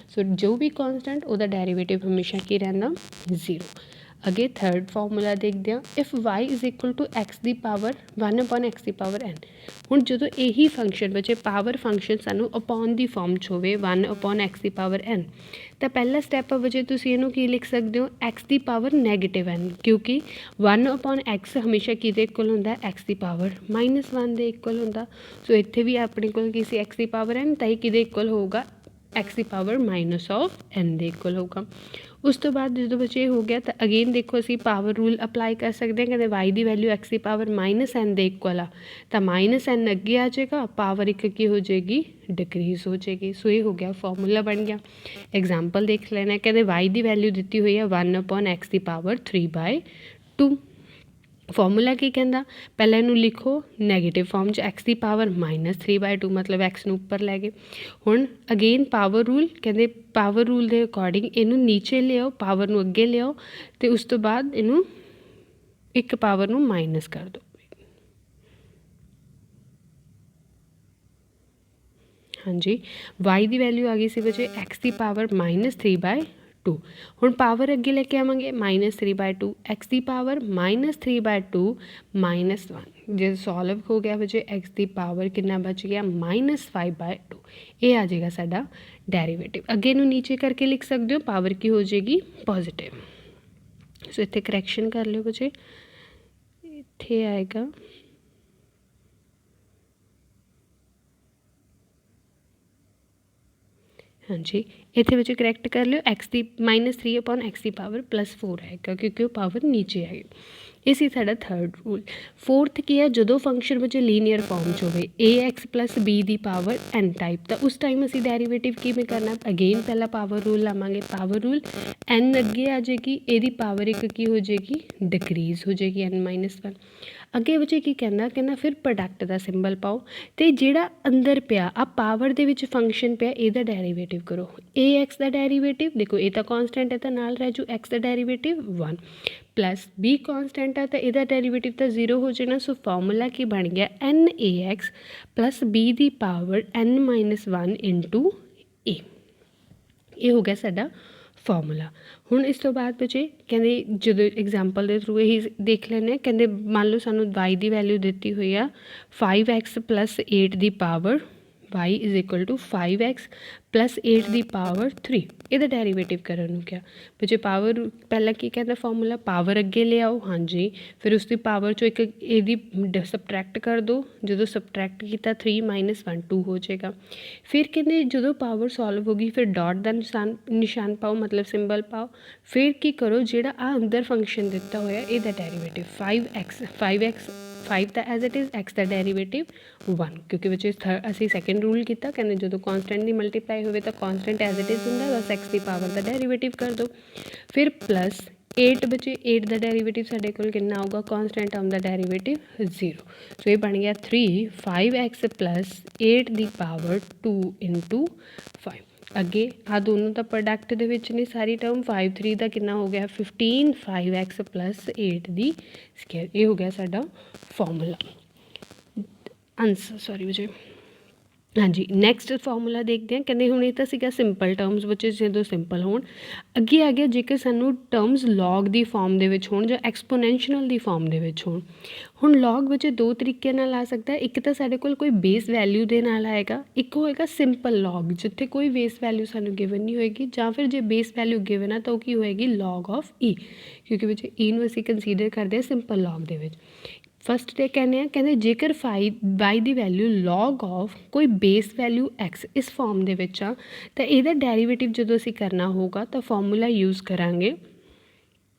ਸੋ ਜੋ ਵੀ ਕੌਂਸਟੈਂਟ ਉਹਦਾ ਡੈਰੀਵੇਟਿਵ ਹਮੇਸ਼ਾ ਕੀ ਰਹਿੰਦਾ 0 ਅੱਗੇ ਥਰਡ ਫਾਰਮੂਲਾ ਦੇਖਦੇ ਹਾਂ if y is equal to x ਦੀ ਪਾਵਰ 1 ਅਪੋਨ x ਦੀ ਪਾਵਰ n ਹੁਣ ਜਦੋਂ ਇਹੀ ਫੰਕਸ਼ਨ ਬੱਚੇ ਪਾਵਰ ਫੰਕਸ਼ਨ ਸਾਨੂੰ ਅਪੋਨ ਦੀ ਫਾਰਮ 'ਚ ਹੋਵੇ 1 ਅਪੋਨ x ਦੀ ਪਾਵਰ n ਤਾਂ ਪਹਿਲਾ ਸਟੈਪ ਆ ਵਜੇ ਤੁਸੀਂ ਇਹਨੂੰ ਕੀ ਲਿਖ ਸਕਦੇ ਹੋ x ਦੀ ਪਾਵਰ ਨੈਗੇਟਿਵ n ਕਿਉਂਕਿ 1 ਅਪੋਨ x ਹਮੇਸ਼ਾ ਕਿਹਦੇ ਇਕੁਅਲ ਹੁੰਦਾ x ਦੀ ਪਾਵਰ -1 ਦੇ ਇਕੁਅਲ ਹੁੰਦਾ ਸੋ ਇੱਥੇ ਵੀ ਆਪਣੇ ਕੋਲ ਕੀ ਸੀ x ਦੀ ਪਾਵਰ n ਤਾਂ ਇਹ ਕਿਹਦੇ ਇਕੁਅਲ ਹੋਊਗਾ x ਦੀ ਪਾਵਰ -n ਦੇ ਇਕੁਅਲ ਹੋਊਗਾ ਉਸ ਤੋਂ ਬਾਅਦ ਜਦੋਂ ਬੱਚੇ ਇਹ ਹੋ ਗਿਆ ਤਾਂ ਅਗੇਨ ਦੇਖੋ ਅਸੀਂ ਪਾਵਰ ਰੂਲ ਅਪਲਾਈ ਕਰ ਸਕਦੇ ਹਾਂ ਕਹਿੰਦੇ y ਦੀ ਵੈਲਿਊ x ਦੀ ਪਾਵਰ -n ਦੇ ਇਕੁਅਲ ਆ ਤਾਂ -n ਅੱਗੇ ਆ ਜਾਏਗਾ ਪਾਵਰ ਇੱਕ ਕੀ ਹੋ ਜਾਏਗੀ ਡਿਕਰੀਜ਼ ਹੋ ਜਾਏਗੀ ਸੋ ਇਹ ਹੋ ਗਿਆ ਫਾਰਮੂਲਾ ਬਣ ਗਿਆ ਐਗਜ਼ਾਮਪਲ ਦੇਖ ਲੈਣਾ ਕਹਿੰਦੇ y ਦੀ ਵੈਲਿਊ ਦਿੱਤੀ ਹੋਈ ਆ 1 ਅਪੋਨ x ਦੀ ਪਾਵਰ 3/2 ਫਾਰਮੂਲਾ ਕੀ ਕਹਿੰਦਾ ਪਹਿਲਾਂ ਇਹਨੂੰ ਲਿਖੋ ਨੈਗੇਟਿਵ ਫਾਰਮ 'ਚ x ਦੀ ਪਾਵਰ -3/2 ਮਤਲਬ x ਨੂੰ ਉੱਪਰ ਲੈ ਗਏ ਹੁਣ ਅਗੇਨ ਪਾਵਰ ਰੂਲ ਕਹਿੰਦੇ ਪਾਵਰ ਰੂਲ ਦੇ ਅਕੋਰਡਿੰਗ ਇਹਨੂੰ ਨੀਚੇ ਲਿਆਓ ਪਾਵਰ ਨੂੰ ਅੱਗੇ ਲਿਆਓ ਅਤੇ ਉਸ ਤੋਂ ਬਾਅਦ ਇਹਨੂੰ ਇੱਕ ਪਾਵਰ ਨੂੰ ਮਾਈਨਸ ਕਰ ਦਿਓ ਹਾਂਜੀ y ਦੀ ਵੈਲਿਊ ਆ ਗਈ ਸੀ ਬੱਚੇ x ਦੀ ਪਾਵਰ -3/2 ਹੁਣ ਪਾਵਰ ਅੱਗੇ ਲੈ ਕੇ ਆਵਾਂਗੇ -3/2 x ਦੀ ਪਾਵਰ -3/2 -1 ਜੇ ਸੋਲਵ ਹੋ ਗਿਆ ਬੱਚੇ x ਦੀ ਪਾਵਰ ਕਿੰਨਾ ਬਚ ਗਿਆ -5/2 ਇਹ ਆ ਜਾਏਗਾ ਸਾਡਾ ਡੈਰੀਵੇਟਿਵ ਅੱਗੇ ਇਹਨੂੰ ਨੀਚੇ ਕਰਕੇ ਲਿਖ ਸਕਦੇ ਹੋ ਪਾਵਰ ਕੀ ਹੋ ਜਾਏਗੀ ਪੋਜ਼ੀਟਿਵ ਸੋ ਇੱਥੇ ਕਰੈਕਸ਼ਨ ਕਰ ਲਿਓ ਬੱਚੇ ਇੱਥੇ ਆਏਗਾ ਹਾਂਜੀ ਇੱਥੇ ਵਿੱਚ ਕਰੈਕਟ ਕਰ ਲਿਓ x ਦੀ -3 ਅਪੋਨ x ਦੀ ਪਾਵਰ +4 ਆਏਗਾ ਕਿਉਂਕਿ ਉਹ ਪਾਵਰ ਨੀਚੇ ਆਏ ਇਹ ਸੀ ਸਾਡਾ ਥਰਡ ਰੂਲ ਫੋਰਥ ਕੀ ਹੈ ਜਦੋਂ ਫੰਕਸ਼ਨ ਵਿੱਚ ਲੀਨੀਅਰ ਫਾਰਮ 'ਚ ਹੋਵੇ ax + b ਦੀ ਪਾਵਰ n ਟਾਈਪ ਤਾਂ ਉਸ ਟਾਈਮ ਅਸੀਂ ਡੈਰੀਵੇਟਿਵ ਕਿਵੇਂ ਕਰਨਾ ਅਗੇਨ ਪਹਿਲਾਂ ਪਾਵਰ ਰੂਲ ਲਾਵਾਂਗੇ ਪਾਵਰ ਰੂਲ n ਅੱਗੇ ਆ ਜਾਏਗੀ ਇਹਦੀ ਪਾਵਰ ਇੱਕ ਕੀ ਹੋ ਜਾਏਗੀ ਡਿਕਰੀਜ਼ ਹੋ ਜਾਏਗੀ n-1 ਅੱਗੇ ਬੱਚੇ ਕੀ ਕਹਿੰਦਾ ਫਿਰ ਪ੍ਰੋਡਕਟ ਦਾ ਸਿੰਬਲ ਪਾਓ ਅਤੇ ਜਿਹੜਾ ਅੰਦਰ ਪਿਆ ਆ ਪਾਵਰ ਦੇ ਵਿੱਚ ਫੰਕਸ਼ਨ ਪਿਆ ਇਹਦਾ ਡੈਰੀਵੇਟਿਵ ਕਰੋ ax ਦਾ ਡੈਰੀਵੇਟਿਵ ਦੇਖੋ ਇਹ ਤਾਂ ਕੌਂਸਟੈਂਟ ਹੈ ਤਾਂ ਨਾਲ ਰਹਿ ਜੂ x ਦਾ ਡੈਰੀਵੇਟਿਵ 1 ਪਲੱਸ b ਕੌਂਸਟੈਂਟ ਆ ਤਾਂ ਇਹਦਾ ਡੈਰੀਵੇਟਿਵ ਤਾਂ 0 ਹੋ ਜਾਣਾ ਸੋ ਫਾਰਮੂਲਾ ਕੀ ਬਣ ਗਿਆ nax + b the power n-1 into a ਇਹ ਹੋ ਗਿਆ ਸਾਡਾ ਫਾਰਮੂਲਾ ਹੁਣ ਇਸ ਤੋਂ ਬਾਅਦ ਬੱਚੇ ਕਹਿੰਦੇ ਜਦੋਂ ਐਗਜ਼ਾਮਪਲ ਦੇ ਥਰੂ ਇਹੀ ਦੇਖ ਲੈਂਦੇ ਹਾਂ ਕਹਿੰਦੇ ਮੰਨ ਲਓ ਸਾਨੂੰ y ਦੀ ਵੈਲਿਊ ਦਿੱਤੀ ਹੋਈ ਆ 5x + 8 ਦੀ power y is equal to 5x + 8 ਦੀ ਪਾਵਰ 3 ਇਹਦਾ ਡੈਰੀਵੇਟਿਵ ਕਰਨ ਨੂੰ ਕਿਹਾ ਬੱਚੇ ਪਾਵਰ ਪਹਿਲਾਂ ਕੀ ਕਹਿੰਦਾ ਫਾਰਮੂਲਾ ਪਾਵਰ ਅੱਗੇ ਲਿਆਓ ਹਾਂਜੀ ਫਿਰ ਉਸ ਦੀ ਪਾਵਰ 'ਚੋਂ ਇੱਕ ਇਹਦੀ ਸਬਟਰੈਕਟ ਕਰ ਦਿਓ ਜਦੋਂ ਸਬਟਰੈਕਟ ਕੀਤਾ 3 - 1 2 ਹੋ ਜਾਏਗਾ ਫਿਰ ਕਹਿੰਦੇ ਜਦੋਂ ਪਾਵਰ ਸੋਲਵ ਹੋ ਗਈ ਫਿਰ ਡਾਟ ਦਾ ਨਿਸ਼ਾਨ ਪਾਓ ਮਤਲਬ ਸਿੰਬਲ ਪਾਓ ਫਿਰ ਕੀ ਕਰੋ ਜਿਹੜਾ ਆ ਅੰਦਰ ਫੰਕਸ਼ਨ ਦਿੱਤਾ ਹੋਇਆ ਇਹਦਾ ਡੈਰੀਵੇਟਿਵ 5 ਤਾਂ ਐਜ਼ ਇਟ ਇਜ਼ x ਦਾ ਡੈਰੀਵੇਟਿਵ 1 ਕਿਉਂਕਿ ਵਿੱਚ ਅਸੀਂ ਸੈਕਿੰਡ ਰੂਲ ਕੀਤਾ ਕਹਿੰਦੇ ਜਦੋਂ ਕੌਂਸਟੈਂਟ ਦੀ ਮਲਟੀਪਲਾਈ ਹੋਵੇ ਤਾਂ ਕੌਂਸਟੈਂਟ ਐਜ਼ ਇਟ ਇਜ਼ ਹੁੰਦਾ ਬਸ x ਦੀ ਪਾਵਰ ਦਾ ਡੈਰੀਵੇਟਿਵ ਕਰ ਦਿਓ ਫਿਰ ਪਲੱਸ 8 ਬੱਚੇ 8 ਦਾ ਡੈਰੀਵੇਟਿਵ ਸਾਡੇ ਕੋਲ ਕਿੰਨਾ ਆਊਗਾ ਕੌਂਸਟੈਂਟ ਟਰਮ ਦਾ ਡੈਰੀਵੇਟਿਵ 0 ਸੋ ਇਹ ਬਣ ਗਿਆ 5x + 8 ਦੀ ਪਾਵਰ 2 ਇੰਟੂ 5 ਅੱਗੇ ਆ ਦੋਨੋਂ ਤਾਂ ਪ੍ਰੋਡਕਟ ਦੇ ਵਿੱਚ ਨੇ ਸਾਰੀ ਟਰਮ 5 3 ਦਾ ਕਿੰਨਾ ਹੋ ਗਿਆ 15 5x + 8 ਦੀ ਸਕੁਆਇਰ ਇਹ ਹੋ ਗਿਆ ਸਾਡਾ ਫਾਰਮੂਲਾ ਆਨਸਰ ਸੌਰੀ ਬੱਚੇ हाँ जी, नैक्सट फॉर्मूला देखते हैं। कहते हुणे तो सीगा सिंपल टर्म्स ਵਿੱਚ ਜਦੋਂ ਸਿੰਪਲ ਹੋਣ। ਅੱਗੇ ਆ ਗਿਆ ਜੇਕਰ ਸਾਨੂੰ ਟਰਮਸ ਲੌਗ ਦੀ ਫਾਰਮ ਦੇ ਵਿੱਚ ਹੋਣ ਜਾਂ ਐਕਸਪੋਨੈਂਸ਼ੀਅਲ ਦੀ ਫਾਰਮ ਦੇ ਵਿੱਚ ਹੋਣ। ਹੁਣ ਲੌਗ ਵਿੱਚ ਦੋ ਤਰੀਕੇ ਨਾਲ ਆ ਸਕਦਾ। ਇੱਕ ਤਾਂ ਸਾਡੇ ਕੋਲ ਕੋਈ ਬੇਸ ਵੈਲਿਊ ਦੇ ਨਾਲ ਆਏਗਾ, ਇੱਕ ਹੋਏਗਾ ਸਿੰਪਲ ਲੌਗ ਜਿੱਥੇ ਕੋਈ ਬੇਸ ਵੈਲਿਊ ਸਾਨੂੰ ਗਿਵਨ ਨਹੀਂ ਹੋਏਗੀ, ਜਾਂ ਫਿਰ ਜੇ ਬੇਸ ਵੈਲਿਊ ਗਿਵਨ ਆ ਤਾਂ ਉਹ ਕੀ ਹੋਏਗੀ ਲੌਗ ਆਫ ਈ, ਕਿਉਂਕਿ ਵਿੱਚ ਈ ਨੂੰ ਅਸੀਂ ਕੰਸੀਡਰ ਕਰਦੇ ਹਾਂ ਸਿੰਪਲ ਲੌਗ ਦੇ ਵਿੱਚ। ਫਸਟ ਤੇ ਕਹਿੰਦੇ ਜੇਕਰ ਬਾਈ ਦੀ ਵੈਲਿਊ ਲੌਗ ਆਫ ਕੋਈ ਬੇਸ ਵੈਲਿਊ ਐਕਸ ਇਸ ਫਾਰਮ ਦੇ ਵਿੱਚ ਆ ਤਾਂ ਇਹਦਾ ਡੈਰੀਵੇਟਿਵ ਜਦੋਂ ਅਸੀਂ ਕਰਨਾ ਹੋਊਗਾ ਤਾਂ ਫਾਰਮੂਲਾ ਯੂਜ਼ ਕਰਾਂਗੇ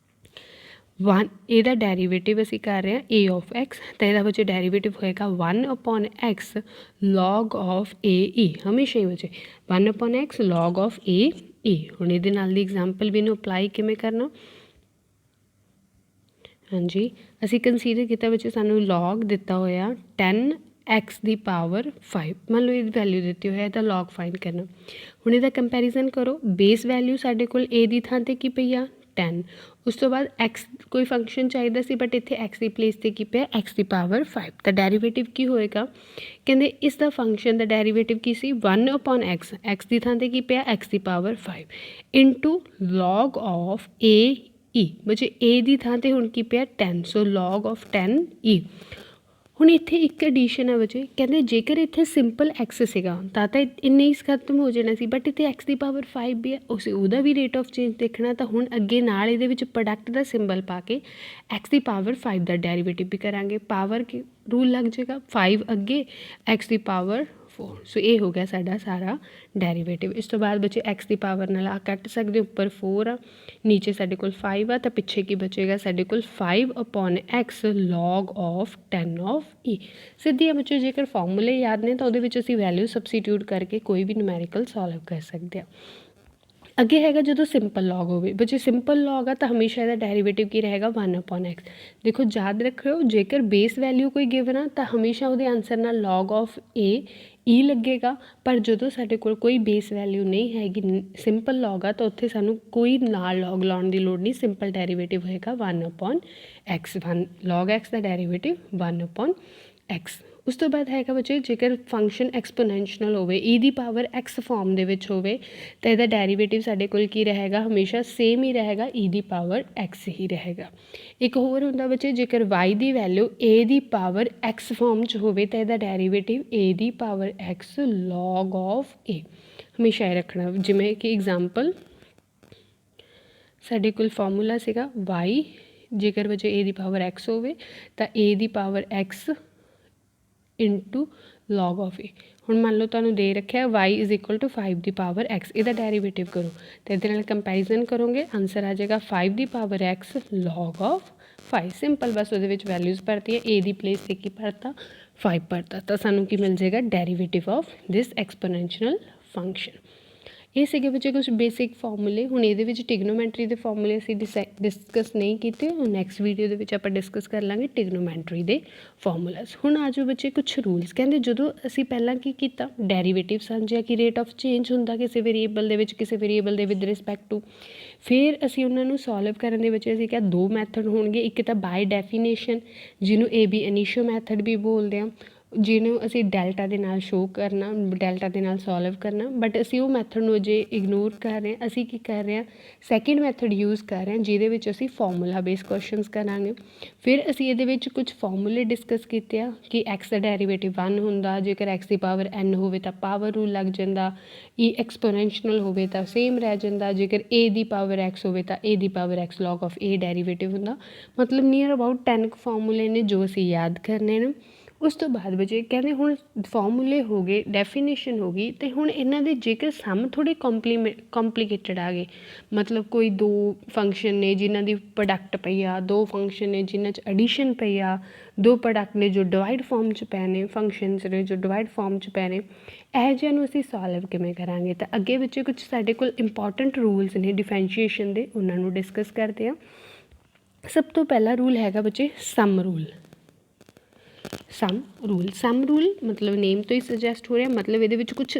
1, ਇਹਦਾ ਡੈਰੀਵੇਟਿਵ ਅਸੀਂ ਕਰ ਰਹੇ ਹਾਂ ਏ ਆਫ ਐਕਸ, ਤਾਂ ਇਹਦਾ ਵਿੱਚ ਡੈਰੀਵੇਟਿਵ ਹੋਏਗਾ 1/x log ਆਫ ਏ ਈ, ਹਮੇਸ਼ਾ ਹੀ ਬੱਚੇ 1/x log ਆਫ ਏ ਈ। ਹੁਣ ਇਹਦੇ ਨਾਲ ਦੀ ਐਗਜ਼ਾਮਪਲ ਵੀ ਇਹਨੂੰ ਅਪਲਾਈ ਕਿਵੇਂ ਕਰਨਾ। ਹਾਂਜੀ, ਅਸੀਂ ਕੰਸੀਡਰ ਕੀਤਾ ਵਿੱਚ ਸਾਨੂੰ ਲੌਗ ਦਿੱਤਾ ਹੋਇਆ 10x ਦੀ ਪਾਵਰ 5, ਮੰਨ ਲਓ ਇਹਦੀ ਵੈਲਿਊ ਦਿੱਤੀ ਹੋਇਆ ਤਾਂ ਲੌਗ ਫਾਈਂਡ ਕਰਨਾ। ਹੁਣ ਇਹਦਾ ਕੰਪੈਰੀਜ਼ਨ ਕਰੋ, ਬੇਸ ਵੈਲਿਊ ਸਾਡੇ ਕੋਲ ਏ ਦੀ ਥਾਂ 'ਤੇ ਕੀ ਪਈ ਆ 10, ਉਸ ਤੋਂ ਬਾਅਦ ਐਕਸ ਕੋਈ ਫੰਕਸ਼ਨ ਚਾਹੀਦਾ ਸੀ ਬਟ ਇੱਥੇ ਐਕਸ ਦੀ ਪਲੇਸ 'ਤੇ ਕੀ ਪਿਆ ਐਕਸ ਦੀ ਪਾਵਰ 5, ਤਾਂ ਡੈਰੀਵੇਟਿਵ ਕੀ ਹੋਏਗਾ। ਕਹਿੰਦੇ ਇਸ ਦਾ ਫੰਕਸ਼ਨ ਦਾ ਡੈਰੀਵੇਟਿਵ ਕੀ ਸੀ 1/x, ਐਕਸ ਦੀ ਥਾਂ 'ਤੇ ਕੀ ਪਿਆ X the power 5 into log of ਏ ਈ, ਬੱਚੇ ਏ ਦੀ ਥਾਂ 'ਤੇ ਹੁਣ ਕੀ ਪਿਆ 10, ਸੋ ਲੌਗ ਆਫ 10 ਈ। ਹੁਣ ਇੱਥੇ ਇੱਕ ਐਡੀਸ਼ਨ ਹੈ ਬੱਚੇ, ਕਹਿੰਦੇ ਜੇਕਰ ਇੱਥੇ ਸਿੰਪਲ ਐਕਸ ਸੀਗਾ ਤਾਂ ਇੰਨੇ ਹੀ ਖਤਮ ਹੋ ਜਾਣਾ ਸੀ, ਬਟ ਇੱਥੇ ਐਕਸ ਦੀ ਪਾਵਰ 5 ਵੀ ਹੈ, ਉਹਦਾ ਵੀ ਰੇਟ ਆਫ ਚੇਂਜ ਦੇਖਣਾ, ਤਾਂ ਹੁਣ ਅੱਗੇ ਨਾਲ ਇਹਦੇ ਵਿੱਚ ਪ੍ਰੋਡਕਟ ਦਾ ਸਿੰਬਲ ਪਾ ਕੇ ਐਕਸ ਦੀ ਪਾਵਰ 5 ਦਾ ਡੈਰੀਵੇਟਿਵ ਵੀ ਕਰਾਂਗੇ। ਪਾਵਰ ਕੀ ਰੂਲ ਲੱਗ ਜਾਏਗਾ 5 ਅੱਗੇ ਐਕਸ ਦੀ ਪਾਵਰ 4, ਸੋ ਇਹ ਹੋ ਗਿਆ ਸਾਡਾ ਸਾਰਾ ਡੈਰੀਵੇਟਿਵ। ਇਸ ਤੋਂ ਬਾਅਦ ਬੱਚੇ ਐਕਸ ਦੀ ਪਾਵਰ ਨਾਲ ਆ ਕੱਟ ਸਕਦੇ, ਉੱਪਰ 4 ਆ, ਨੀਚੇ ਸਾਡੇ ਕੋਲ 5 ਆ, ਤਾਂ ਪਿੱਛੇ ਕੀ ਬਚੇਗਾ ਸਾਡੇ ਕੋਲ 5/x log ਆਫ 10 ਆਫ ਈ। ਸਿੱਧੀਆਂ ਬੱਚੇ ਜੇਕਰ ਫਾਰਮੂਲੇ ਯਾਦ ਨੇ ਤਾਂ ਉਹਦੇ ਵਿੱਚ ਅਸੀਂ ਵੈਲਿਊ ਸਬਸਟੀਟਿਊਟ ਕਰਕੇ ਕੋਈ ਵੀ ਨਿਊਮੈਰੀਕਲ ਸੋਲਵ ਕਰ ਸਕਦੇ ਹਾਂ। ਅੱਗੇ ਹੈਗਾ ਜਦੋਂ ਸਿੰਪਲ ਲੌਗ ਹੋਵੇ, ਬੱਚੇ ਸਿੰਪਲ ਲੌਗ ਆ ਤਾਂ ਹਮੇਸ਼ਾ ਇਹਦਾ ਡੈਰੀਵੇਟਿਵ ਕੀ ਰਹੇਗਾ 1/x। ਦੇਖੋ ਯਾਦ ਰੱਖਿਓ ਜੇਕਰ ਬੇਸ ਵੈਲਿਊ ਕੋਈ ਗਿਵਨ ਆ ਤਾਂ ਹਮੇਸ਼ਾ ਉਹਦੇ ਆਨਸਰ ਨਾਲ ਲੌਗ ਆਫ ਏ ਈ ਲੱਗੇਗਾ, ਪਰ ਜਦੋਂ ਸਾਡੇ ਕੋਲ ਕੋਈ ਬੇਸ ਵੈਲਿਊ ਨਹੀਂ ਹੈਗੀ ਸਿੰਪਲ ਲੌਗ ਆ ਤਾਂ ਉੱਥੇ ਸਾਨੂੰ ਕੋਈ ਨਾਲ ਲੌਗ ਲਾਉਣ ਦੀ ਲੋੜ ਨਹੀਂ, ਸਿੰਪਲ ਡੈਰੀਵੇਟਿਵ ਹੋਏਗਾ 1/x, log x ਦਾ ਡੈਰੀਵੇਟਿਵ 1/x। ਉਸ ਤੋਂ ਬਾਅਦ ਹੈਗਾ ਬੱਚੇ ਜੇਕਰ ਫੰਕਸ਼ਨ ਐਕਸਪੋਨੈਂਸ਼ੀਅਲ ਹੋਵੇ ਈ ਦੀ ਪਾਵਰ ਐਕਸ ਫਾਰਮ ਦੇ ਵਿੱਚ ਹੋਵੇ ਤਾਂ ਇਹਦਾ ਡੈਰੀਵੇਟਿਵ ਸਾਡੇ ਕੋਲ ਕੀ ਰਹੇਗਾ ਹਮੇਸ਼ਾ ਸੇਮ ਹੀ ਰਹੇਗਾ, ਈ ਦੀ ਪਾਵਰ ਐਕਸ ਹੀ ਰਹੇਗਾ। ਇੱਕ ਹੋਰ ਹੁੰਦਾ ਬੱਚੇ ਜੇਕਰ ਵਾਈ ਦੀ ਵੈਲਿਊ ਏ ਦੀ ਪਾਵਰ ਐਕਸ ਫਾਰਮ 'ਚ ਹੋਵੇ ਤਾਂ ਇਹਦਾ ਡੈਰੀਵੇਟਿਵ ਏ ਦੀ ਪਾਵਰ ਐਕਸ ਲੌਗ ਆਫ ਏ, ਹਮੇਸ਼ਾ ਇਹ ਰੱਖਣਾ। ਜਿਵੇਂ ਕਿ ਐਗਜ਼ਾਮਪਲ ਸਾਡੇ ਕੋਲ ਫਾਰਮੂਲਾ ਸੀਗਾ ਵਾਈ, ਜੇਕਰ ਬੱਚੇ ਏ ਦੀ ਪਾਵਰ ਐਕਸ ਹੋਵੇ ਤਾਂ ਏ ਦੀ power X into log of A. ਹੁਣ ਮੰਨ ਲਓ ਤੁਹਾਨੂੰ ਦੇ ਰੱਖਿਆ y ਇਜ਼ ਇਕੁਅਲ ਟੂ 5 ਦੀ ਪਾਵਰ x, ਇਹਦਾ ਡੈਰੀਵੇਟਿਵ ਕਰੋ ਅਤੇ ਇਹਦੇ ਨਾਲ ਕੰਪੈਰੀਜ਼ਨ ਕਰੋਗੇ, ਆਨਸਰ ਆ ਜਾਏਗਾ 5 ਦੀ power x log of 5। Simple ਬਸ ਉਹਦੇ ਵਿੱਚ ਵੈਲਿਊਜ਼ ਭਰਤੀ ਹੈ, ਏ ਦੀ ਪਲੇਸ 'ਤੇ ਕੀ ਭਰਤਾ 5 ਭਰਤਾ, ਤਾਂ ਸਾਨੂੰ ਕੀ ਮਿਲ ਜਾਏਗਾ ਡੈਰੀਵੇਟਿਵ ਆਫ ਦਿਸ ਐਕਸਪੋਨੈਂਸ਼ੀਅਲ ਫੰਕਸ਼ਨ। ਇਹ ਸੀਗੇ ਬੱਚੇ ਕੁਛ ਬੇਸਿਕ ਫਾਰਮੂਲੇ। ਹੁਣ ਇਹਦੇ ਵਿੱਚ ਟਿਗਨੋਮੈਂਟਰੀ ਦੇ ਫਾਰਮੂਲੇ ਅਸੀਂ ਡਿਸਕਸ ਨਹੀਂ ਕੀਤੇ, ਨੈਕਸਟ ਵੀਡੀਓ ਦੇ ਵਿੱਚ ਆਪਾਂ ਡਿਸਕਸ ਕਰ ਲਾਂਗੇ ਟਿਗਨੋਮੈਂਟਰੀ ਦੇ ਫਾਰਮੂਲਾਸ। ਹੁਣ ਆ ਜਾਓ ਬੱਚੇ ਕੁਛ ਰੂਲਸ। ਕਹਿੰਦੇ ਜਦੋਂ ਅਸੀਂ ਪਹਿਲਾਂ ਕੀ ਕੀਤਾ ਡੈਰੀਵੇਟਿਵ ਸਮਝਿਆ ਕਿ ਰੇਟ ਆਫ ਚੇਂਜ ਹੁੰਦਾ ਕਿਸੇ ਵੇਰੀਏਬਲ ਦੇ ਵਿੱਚ, ਕਿਸੇ ਵੇਰੀਏਬਲ ਦੇ ਵਿਦ ਰਿਸਪੈਕਟ ਟੂ, ਫਿਰ ਅਸੀਂ ਉਹਨਾਂ ਨੂੰ ਸੋਲਵ ਕਰਨ ਦੇ ਵਿੱਚ ਅਸੀਂ ਕਿਹਾ ਦੋ ਮੈਥਡ ਹੋਣਗੇ, ਇੱਕ ਤਾਂ ਬਾਈ ਡੈਫੀਨੇਸ਼ਨ ਜਿਹਨੂੰ ਏ ਬੀ ਇਨੀਸ਼ੀਓ ਮੈਥਡ ਵੀ ਬੋਲਦੇ ਹਾਂ, ਜਿਹਨੂੰ ਅਸੀਂ ਡੈਲਟਾ ਦੇ ਨਾਲ ਸ਼ੋਅ ਕਰਨਾ, ਡੈਲਟਾ ਦੇ ਨਾਲ ਸੋਲਵ ਕਰਨਾ, ਬਟ ਅਸੀਂ ਉਹ ਮੈਥਡ ਨੂੰ ਅਜੇ ਇਗਨੋਰ ਕਰ ਰਹੇ ਹਾਂ। ਅਸੀਂ ਕੀ ਕਰ ਰਹੇ ਹਾਂ ਸੈਕਿੰਡ ਮੈਥਡ ਯੂਜ਼ ਕਰ ਰਹੇ ਹਾਂ ਜਿਹਦੇ ਵਿੱਚ ਅਸੀਂ ਫਾਰਮੂਲਾ ਬੇਸ ਕੁਐਸਚਨਸ ਕਰਾਂਗੇ। ਫਿਰ ਅਸੀਂ ਇਹਦੇ ਵਿੱਚ ਕੁਝ ਫਾਰਮੂਲੇ ਡਿਸਕਸ ਕੀਤੇ ਆ ਕਿ ਐਕਸ ਦਾ ਡੈਰੀਵੇਟਿਵ 1 ਹੁੰਦਾ, ਜੇਕਰ ਐਕਸ ਦੀ ਪਾਵਰ n ਹੋਵੇ ਤਾਂ ਪਾਵਰ ਰੂਲ ਲੱਗ ਜਾਂਦਾ, ਈ ਐਕਸਪੋਨੈਂਸ਼ੀਅਲ ਹੋਵੇ ਤਾਂ ਸੇਮ ਰਹਿ ਜਾਂਦਾ, ਜੇਕਰ ਏ ਦੀ ਪਾਵਰ ਐਕਸ ਹੋਵੇ ਤਾਂ ਏ ਦੀ power x log of a derivative ਹੁੰਦਾ। ਮਤਲਬ ਨੀਅਰ ਅਬਾਊਟ 10 ਫਾਰਮੂਲੇ ਨੇ ਜੋ ਅਸੀਂ ਯਾਦ ਕਰਨੇ ਨੇ। ਉਸ ਤੋਂ ਬਾਅਦ ਬੱਚੇ ਕਹਿੰਦੇ ਹੁਣ ਫਾਰਮੂਲੇ ਹੋ ਗਏ, ਡੈਫੀਨੇਸ਼ਨ ਹੋ ਗਈ, ਅਤੇ ਹੁਣ ਇਹਨਾਂ ਦੇ ਜੇਕਰ ਸਮ ਥੋੜ੍ਹੇ ਕੰਪਲੀਕੇਟਡ ਆ ਗਏ, ਮਤਲਬ ਕੋਈ ਦੋ ਫੰਕਸ਼ਨ ਨੇ ਜਿਨ੍ਹਾਂ ਦੀ ਪ੍ਰੋਡਕਟ ਪਈ ਆ, ਦੋ ਫੰਕਸ਼ਨ ਨੇ ਜਿਨ੍ਹਾਂ 'ਚ ਐਡੀਸ਼ਨ ਪਈ ਆ, ਦੋ ਪ੍ਰੋਡਕਟ ਨੇ ਜੋ ਡਿਵਾਈਡ ਫਾਰਮ 'ਚ ਪਏ ਨੇ, ਫੰਕਸ਼ਨਸ ਨੇ ਜੋ ਡਿਵਾਈਡ ਫਾਰਮ 'ਚ ਪਏ ਨੇ, ਇਹੋ ਜਿਹਿਆਂ ਨੂੰ ਅਸੀਂ ਸੋਲਵ ਕਿਵੇਂ ਕਰਾਂਗੇ। ਤਾਂ ਅੱਗੇ ਬੱਚੇ ਕੁਛ ਸਾਡੇ ਕੋਲ ਇੰਪੋਰਟੈਂਟ ਰੂਲਸ ਨੇ ਡਿਫਰੈਂਸ਼ੀਏਸ਼ਨ ਦੇ, ਉਹਨਾਂ ਨੂੰ ਡਿਸਕਸ ਕਰਦੇ ਹਾਂ। ਸਭ ਤੋਂ ਪਹਿਲਾ ਰੂਲ ਹੈਗਾ ਬੱਚੇ ਸਮ ਰੂਲ। ਸਮ ਰੂਲ ਮਤਲਬ ਨੇਮ ਤੋਂ ਹੀ ਸੁਜੈਸਟ ਹੋ ਰਿਹਾ, ਮਤਲਬ ਇਹਦੇ ਵਿੱਚ ਕੁਛ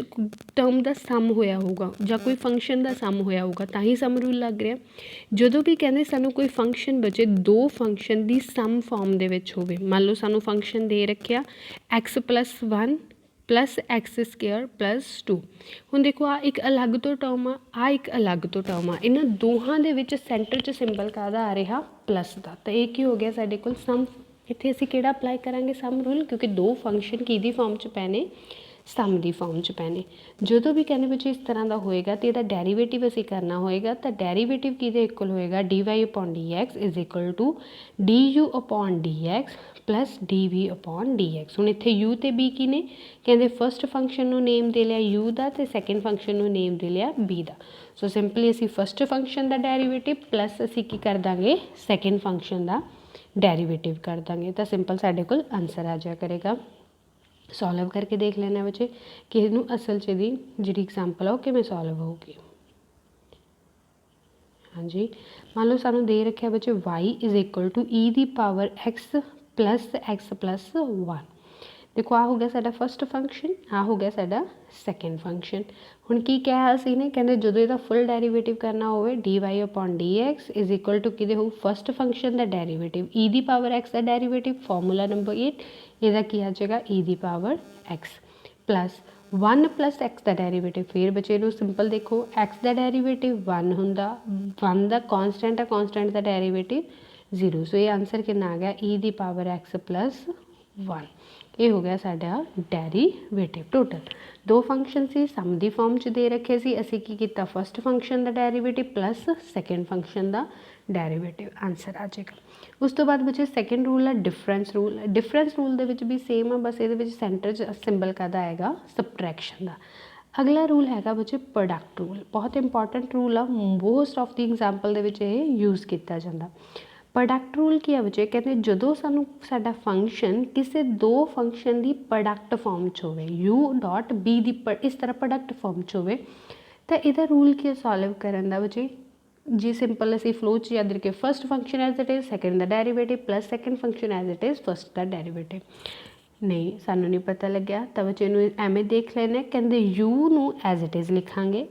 ਟਰਮ ਦਾ ਸਮ ਹੋਇਆ ਹੋਊਗਾ ਜਾਂ ਕੋਈ ਫੰਕਸ਼ਨ ਦਾ ਸਮ ਹੋਇਆ ਹੋਊਗਾ ਤਾਂ ਹੀ ਸਮ ਰੂਲ ਲੱਗ ਰਿਹਾ। ਜਦੋਂ ਵੀ ਕਹਿੰਦੇ ਸਾਨੂੰ ਕੋਈ ਫੰਕਸ਼ਨ ਬੱਚੇ ਦੋ ਫੰਕਸ਼ਨ ਦੀ ਸਮ ਫਾਰਮ ਦੇ ਵਿੱਚ ਹੋਵੇ, ਮੰਨ ਲਓ ਸਾਨੂੰ ਫੰਕਸ਼ਨ ਦੇ ਰੱਖਿਆ x+1 plus x square plus 2। ਹੁਣ ਦੇਖੋ ਆ ਇੱਕ ਅਲੱਗ ਤੋਂ ਟਰਮ ਆ ਇੱਕ ਅਲੱਗ ਤੋਂ ਟਰਮ ਆ, ਇਹਨਾਂ ਦੋਹਾਂ ਦੇ ਵਿੱਚ ਸੈਂਟਰ 'ਚ ਸਿੰਬਲ ਕਾਹਦਾ ਆ ਰਿਹਾ ਪਲੱਸ ਦਾ। ਤਾਂ ਇਹ ਕੀ ਹੋ ਗਿਆ ਸਾਡੇ ਕੋਲ ਸਮ। ਇੱਥੇ ਅਸੀਂ ਕਿਹੜਾ ਅਪਲਾਈ ਕਰਾਂਗੇ ਸਮ ਰੂਲ, ਕਿਉਂਕਿ ਦੋ ਫੰਕਸ਼ਨ ਕਿਹਦੀ ਫਾਰਮ 'ਚ ਪਏ ਨੇ ਸਮ ਦੀ ਫਾਰਮ 'ਚ ਪਏ ਨੇ। ਜਦੋਂ ਵੀ ਕਹਿੰਦੇ ਵਿੱਚ ਇਸ ਤਰ੍ਹਾਂ ਦਾ ਹੋਏਗਾ ਤਾਂ ਇਹਦਾ ਡੈਰੀਵੇਟਿਵ ਅਸੀਂ ਕਰਨਾ ਹੋਏਗਾ, ਤਾਂ ਡੈਰੀਵੇਟਿਵ ਕਿਹਦੇ ਇਕੁਅਲ ਹੋਏਗਾ dy upon dx is equal to du upon dx plus dv upon dx। ਹੁਣ ਇੱਥੇ u ਅਤੇ b ਕੀ ਨੇ, ਕਹਿੰਦੇ ਫਸਟ ਫੰਕਸ਼ਨ ਨੂੰ ਨੇਮ ਦੇ ਲਿਆ u ਦਾ ਅਤੇ ਸੈਕਿੰਡ ਫੰਕਸ਼ਨ ਨੂੰ ਨੇਮ ਦੇ ਲਿਆ b ਦਾ। ਸੋ ਸਿੰਪਲੀ ਅਸੀਂ ਫਸਟ ਫੰਕਸ਼ਨ ਦਾ ਡੈਰੀਵੇਟਿਵ ਪਲਸ ਅਸੀਂ ਕੀ ਕਰ ਦਾਂਗੇ ਸੈਕਿੰਡ ਫੰਕਸ਼ਨ ਦਾ ਡੈਰੀਵੇਟਿਵ ਕਰ ਦਾਂਗੇ, ਤਾਂ ਸਿੰਪਲ ਸਾਡੇ ਕੋਲ ਆਂਸਰ ਆ ਜਾਇਆ ਕਰੇਗਾ। ਸੋਲਵ ਕਰਕੇ ਦੇਖ ਲੈਣਾ ਬੱਚੇ ਕਿ ਇਹਨੂੰ ਅਸਲ 'ਚ ਇਹਦੀ ਜਿਹੜੀ ਐਗਜ਼ਾਮਪਲ ਆ ਉਹ ਕਿਵੇਂ ਸੋਲਵ ਹੋਊਗੀ। ਹਾਂਜੀ, ਮੰਨ ਲਓ ਸਾਨੂੰ ਦੇ ਰੱਖਿਆ ਬੱਚੇ y is equal to e ਦੀ power x plus x plus 1। ਦੇਖੋ ਆ ਹੋ ਗਿਆ ਸਾਡਾ ਫਸਟ ਫੰਕਸ਼ਨ, ਆ ਹੋ ਗਿਆ ਸਾਡਾ ਸੈਕਿੰਡ ਫੰਕਸ਼ਨ। ਹੁਣ ਕੀ ਕਿਹਾ ਅਸੀਂ ਨੇ, ਕਹਿੰਦੇ ਜਦੋਂ ਇਹਦਾ ਫੁੱਲ ਡੈਰੀਵੇਟਿਵ ਕਰਨਾ ਹੋਵੇ dy upon dx is equal to ਕਿਹਦੇ ਹੋਊ ਫਸਟ ਫੰਕਸ਼ਨ ਦਾ ਡੈਰੀਵੇਟਿਵ e ਦੀ ਪਾਵਰ x ਦਾ ਡੈਰੀਵੇਟਿਵ ਫਾਰਮੂਲਾ ਨੰਬਰ 8 ਇਹਦਾ ਕੀ ਆ ਜਾਏਗਾ e ਦੀ power x plus 1 plus x ਦਾ ਡੈਰੀਵੇਟਿਵ। ਫਿਰ ਬੱਚੇ ਨੂੰ ਸਿੰਪਲ ਦੇਖੋ x ਦਾ ਡੈਰੀਵੇਟਿਵ 1 ਹੁੰਦਾ, 1 ਦਾ ਕਾਂਸਟੈਂਟ ਆ, ਕਾਂਸਟੈਂਟ ਦਾ ਡੈਰੀਵੇਟਿਵ 0। ਸੋ ਇਹ ਆਂਸਰ ਕਿੰਨਾ ਆ ਗਿਆ e ਦੀ ਪਾਵਰ x ਪਲੱਸ 1। ਇਹ ਹੋ ਗਿਆ ਸਾਡਾ ਡੈਰੀਵੇਟਿਵ। ਟੋਟਲ ਦੋ ਫੰਕਸ਼ਨ ਸੀ ਸਮ ਦੀ ਫਾਰਮ 'ਚ ਦੇ ਰੱਖੇ ਸੀ, ਅਸੀਂ ਕੀ ਕੀਤਾ ਫਸਟ ਫੰਕਸ਼ਨ ਦਾ ਡੈਰੀਵੇਟਿਵ ਪਲੱਸ ਸੈਕਿੰਡ ਫੰਕਸ਼ਨ ਦਾ ਡੈਰੀਵੇਟਿਵ, ਆਂਸਰ ਆ ਜਾਏਗਾ। ਉਸ ਤੋਂ ਬਾਅਦ ਬੱਚੇ ਸੈਕਿੰਡ ਰੂਲ ਆ ਡਿਫਰੈਂਸ ਰੂਲ। ਡਿਫਰੈਂਸ ਰੂਲ ਦੇ ਵਿੱਚ ਵੀ ਸੇਮ ਆ, ਬਸ ਇਹਦੇ ਵਿੱਚ ਸੈਂਟਰ 'ਚ ਸਿੰਬਲ ਕਾਹਦਾ ਆਏਗਾ ਸਬਟਰੈਕਸ਼ਨ ਦਾ। ਅਗਲਾ ਰੂਲ ਹੈਗਾ ਬੱਚੇ ਪ੍ਰੋਡਕਟ ਰੂਲ, ਬਹੁਤ ਇੰਪੋਰਟੈਂਟ ਰੂਲ ਆ, ਮੋਸਟ ਆਫ ਦੀ ਐਗਜ਼ਾਮਪਲ ਦੇ ਵਿੱਚ ਇਹ ਯੂਜ਼ ਕੀਤਾ ਜਾਂਦਾ। ਪ੍ਰੋਡਕਟ ਰੂਲ ਕੀ ਆ ਬੱਚੇ, ਕਹਿੰਦੇ ਜਦੋਂ ਸਾਨੂੰ ਸਾਡਾ ਫੰਕਸ਼ਨ ਕਿਸੇ ਦੋ ਫੰਕਸ਼ਨ ਦੀ ਪ੍ਰੋਡਕਟ ਫਾਰਮ 'ਚ ਹੋਵੇ u ਡੋਟ b ਦੀ ਇਸ ਤਰ੍ਹਾਂ ਪ੍ਰੋਡਕਟ ਫਾਰਮ 'ਚ ਹੋਵੇ, ਤਾਂ ਇਹਦਾ ਰੂਲ ਕੀ ਸੋਲਵ ਕਰਨ ਦਾ ਬੱਚੇ ਜੀ ਸਿੰਪਲ ਅਸੀਂ ਫਲੋ 'ਚ ਯਾਦ ਰੱਖੀਏ first function as it is second the derivative plus second function as it is first the derivative. ਨਹੀਂ ਸਾਨੂੰ ਨਹੀਂ ਪਤਾ ਲੱਗਿਆ ਤਾਂ ਬੱਚੇ ਨੂੰ ਐਵੇਂ ਦੇਖ ਲੈਣਾ, ਕਹਿੰਦੇ u ਨੂੰ ਐਜ਼ ਇਟ ਇਜ਼ ਲਿਖਾਂਗੇ।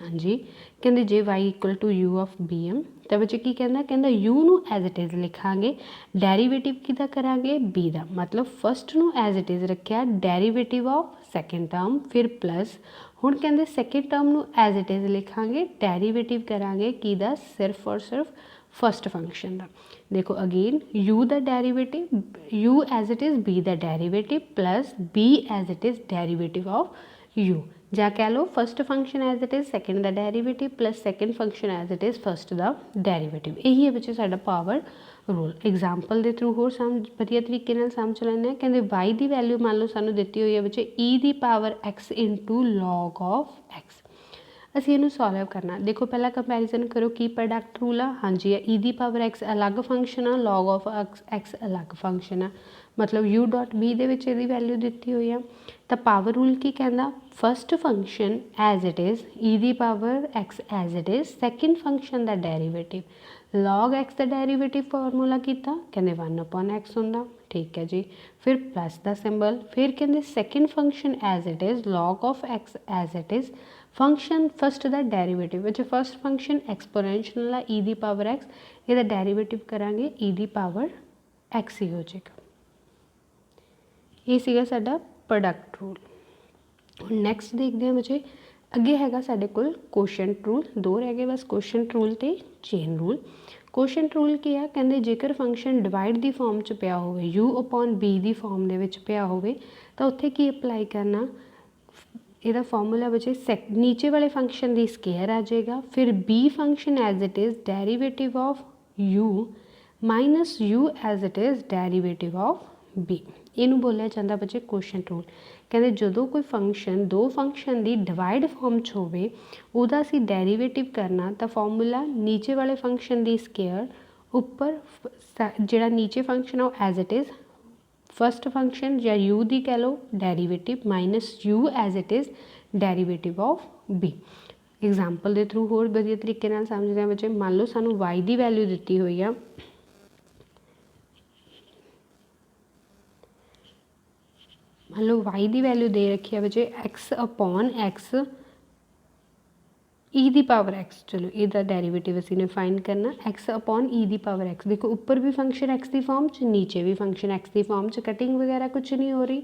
ਹਾਂਜੀ, ਕਹਿੰਦੇ ਜੇ y equal to u of bm ਤਾਂ ਬੱਚੇ ਕੀ ਕਹਿੰਦਾ, ਕਹਿੰਦਾ u ਨੂੰ ਐਜ਼ ਇਟ ਇਜ਼ ਲਿਖਾਂਗੇ, ਡੈਰੀਵੇਟਿਵ ਕਿਹਦਾ ਕਰਾਂਗੇ b ਦਾ, ਮਤਲਬ ਫਸਟ ਨੂੰ ਐਜ਼ ਇਟ ਇਜ਼ ਰੱਖਿਆ ਡੈਰੀਵੇਟਿਵ ਆਫ ਸੈਕਿੰਡ ਟਰਮ ਫਿਰ ਪਲੱਸ। ਹੁਣ ਕਹਿੰਦੇ ਸੈਕਿੰਡ ਟਰਮ ਨੂੰ ਐਜ਼ ਇਟ ਇਜ਼ ਲਿਖਾਂਗੇ, ਡੈਰੀਵੇਟਿਵ ਕਰਾਂਗੇ ਕਿਹਦਾ ਸਿਰਫ ਔਰ ਸਿਰਫ ਫਸਟ ਫੰਕਸ਼ਨ ਦਾ। ਦੇਖੋ ਅਗੇਨ u ਦਾ derivative u as it is b ਦਾ derivative plus b as it is derivative of u, ਜਾਂ ਕਹਿ ਲਓ first function as it is second the derivative plus second function as it is first the derivative. ਇਹੀ ਹੈ ਬੱਚੇ ਸਾਡਾ power rule. Example ਦੇ through ਹੋਰ ਸਮਝ ਵਧੀਆ ਤਰੀਕੇ ਨਾਲ ਸਮਝ ਲੈਂਦੇ ਹਾਂ। ਕਹਿੰਦੇ y ਦੀ ਵੈਲਿਊ ਮੰਨ ਲਓ ਸਾਨੂੰ ਦਿੱਤੀ ਹੋਈ ਹੈ ਬੱਚੇ e ਦੀ power x into log of x। ਅਸੀਂ ਇਹਨੂੰ ਸੋਲਵ ਕਰਨਾ, ਦੇਖੋ ਪਹਿਲਾਂ ਕੰਪੈਰੀਜ਼ਨ ਕਰੋ ਕੀ ਪ੍ਰੋਡਕਟ ਰੂਲ ਆ, ਹਾਂਜੀ e ਦੀ ਪਾਵਰ x ਅਲੱਗ ਫੰਕਸ਼ਨ ਆ, log ਆਫ x ਅਲੱਗ ਫੰਕਸ਼ਨ ਆ, ਮਤਲਬ u ਡੋਟ b ਦੇ ਵਿੱਚ ਇਹਦੀ ਵੈਲਿਊ ਦਿੱਤੀ ਹੋਈ ਆ। ਤਾਂ ਪਾਵਰ ਰੂਲ ਕੀ ਕਹਿੰਦਾ, first function as it is e ਦੀ power x as it is second function ਦਾ ਡੈਰੀਵੇਟਿਵ log x ਦਾ ਡੈਰੀਵੇਟਿਵ ਫਾਰਮੂਲਾ ਕੀਤਾ, ਕਹਿੰਦੇ 1 upon x ਹੁੰਦਾ, ਠੀਕ ਹੈ ਜੀ। ਫਿਰ ਪਲੱਸ ਦਾ ਸਿੰਬਲ, ਫਿਰ ਕਹਿੰਦੇ second function as it is log of x as it is function first the derivative ਵਿੱਚ ਫਸਟ ਫੰਕਸ਼ਨ ਐਕਸਪੋਨੈਂਸ਼ੀਅਲ ਆ e ਦੀ ਪਾਵਰ x, ਇਹਦਾ ਡੈਰੀਵੇਟਿਵ ਕਰਾਂਗੇ e ਦੀ ਪਾਵਰ x ਹੀ ਹੋ ਜਾਏਗਾ। ਇਹ ਸੀਗਾ ਸਾਡਾ ਪ੍ਰੋਡਕਟ ਰੂਲ। ਹੁਣ ਨੈਕਸਟ ਦੇਖਦੇ ਹਾਂ ਬੱਚੇ, ਅੱਗੇ ਹੈਗਾ ਸਾਡੇ ਕੋਲ ਕੋਸ਼ੈਂਟ ਰੂਲ। ਦੋ ਰਹਿ ਗਏ ਬਸ, ਕੋਸ਼ੈਂਟ ਰੂਲ ਅਤੇ ਚੇਨ ਰੂਲ। ਕੋਸ਼ੈਂਟ ਰੂਲ ਕੀ ਆ, ਕਹਿੰਦੇ ਜੇਕਰ ਫੰਕਸ਼ਨ ਡਿਵਾਈਡ ਦੀ ਫਾਰਮ 'ਚ ਪਿਆ ਹੋਵੇ u upon b ਦੀ ਫਾਰਮ ਦੇ ਵਿੱਚ ਪਿਆ ਹੋਵੇ ਤਾਂ ਉੱਥੇ ਕੀ ਅਪਲਾਈ ਕਰਨਾ, ਇਹਦਾ ਫਾਰਮੂਲਾ ਬੱਚੇ ਨੀਚੇ ਵਾਲੇ ਫੰਕਸ਼ਨ ਦੀ ਸਕੇਅਰ ਆ ਜਾਏਗਾ, ਫਿਰ b function as it is derivative of u minus u as it is derivative of b। ਇਹਨੂੰ ਬੋਲਿਆ ਜਾਂਦਾ ਬੱਚੇ ਕੋਸ਼ੈਂਟ ਰੂਲ। ਕਹਿੰਦੇ ਜਦੋਂ ਕੋਈ ਫੰਕਸ਼ਨ ਦੋ ਫੰਕਸ਼ਨ ਦੀ ਡਿਵਾਈਡ ਫਾਰਮ 'ਚ ਹੋਵੇ ਉਹਦਾ ਅਸੀਂ ਡੈਰੀਵੇਟਿਵ ਕਰਨਾ, ਤਾਂ ਫਾਰਮੂਲਾ ਨੀਚੇ ਵਾਲੇ ਫੰਕਸ਼ਨ ਦੀ ਸਕੇਅਰ ਉੱਪਰ ਜਿਹੜਾ ਨੀਚੇ ਫੰਕਸ਼ਨ ਆ ਉਹ as it is first function ਜਾਂ u ਦੀ ਕਹਿ ਲਓ derivative minus u as it is derivative of b। Example ਦੇ ਥਰੂ ਹੋਰ ਵਧੀਆ ਤਰੀਕੇ ਨਾਲ ਸਮਝਦੇ ਹਾਂ ਬੱਚੇ। ਮੰਨ ਲਓ ਸਾਨੂੰ y ਦੀ ਵੈਲਿਊ ਦਿੱਤੀ ਹੋਈ ਆ, ਮੰਨ ਲਓ y ਦੀ ਵੈਲਿਊ ਦੇ ਰੱਖੀ ਆ ਬੱਚੇ x upon x ई दी पावर एक्स, चलो ਇਹਦਾ ਡੈਰੀਵੇਟਿਵ ਅਸੀਂ ਨੇ ਫਾਈਂਡ ਕਰਨਾ x अपॉन ई दी पावर x। देखो ऊपर भी फंक्शन x की फॉर्म च, नीचे भी फंक्शन x की फॉर्म च, कटिंग वगैरह कुछ नहीं हो रही।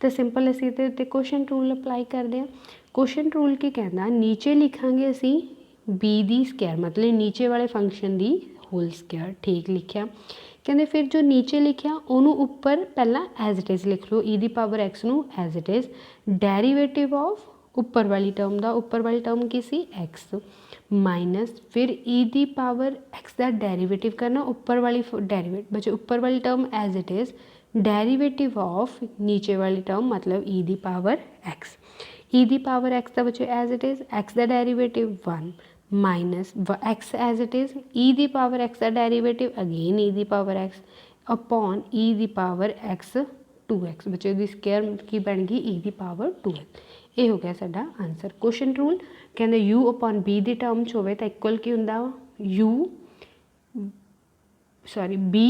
तो सिंपल ਅਸੀਂ ਇਹਦੇ ਉੱਤੇ क्वेश्चन रूल अप्लाई करते हैं। क्वेश्चन रूल की कहना नीचे लिखांगे ਅਸੀਂ b ਦੀ ਸਕੁਆਇਰ, मतलब नीचे वाले फंक्शन ਦੀ होल स्क्वायर। ठीक लिखा। कहते फिर जो नीचे लिखा उन्होंने ऊपर पहला एज इट इज़ लिख लो, ई दी पावर एक्स नू as it is, derivative of ऊपर वाली टर्म का, ऊपर वाली टर्म की सी एक्स, माइनस फिर ई दी पावर एक्स का डैरीवेटिव करना, ऊपर वाली डैरीवेटिव बचे ऊपर वाली term as it is, derivative of नीचे वाली टर्म मतलब ई दी पावर एक्स, ई दी पावर एक्स का बचे एज इट इज़, एक्स का derivative 1 minus X as it is, E दी पावर एक्स का डैरीवेटिव अगेन ई दी पावर एक्स अपॉन ई दी पावर एक्स 2x, बच्चे दी स्क्वायर की बन गई ई दी पावर 2x। ये हो गया साडा आंसर। क्वेश्चन रूल कहते यू अपॉन बी दी टर्म च होवे तो इक्वल की हुंदा U sorry B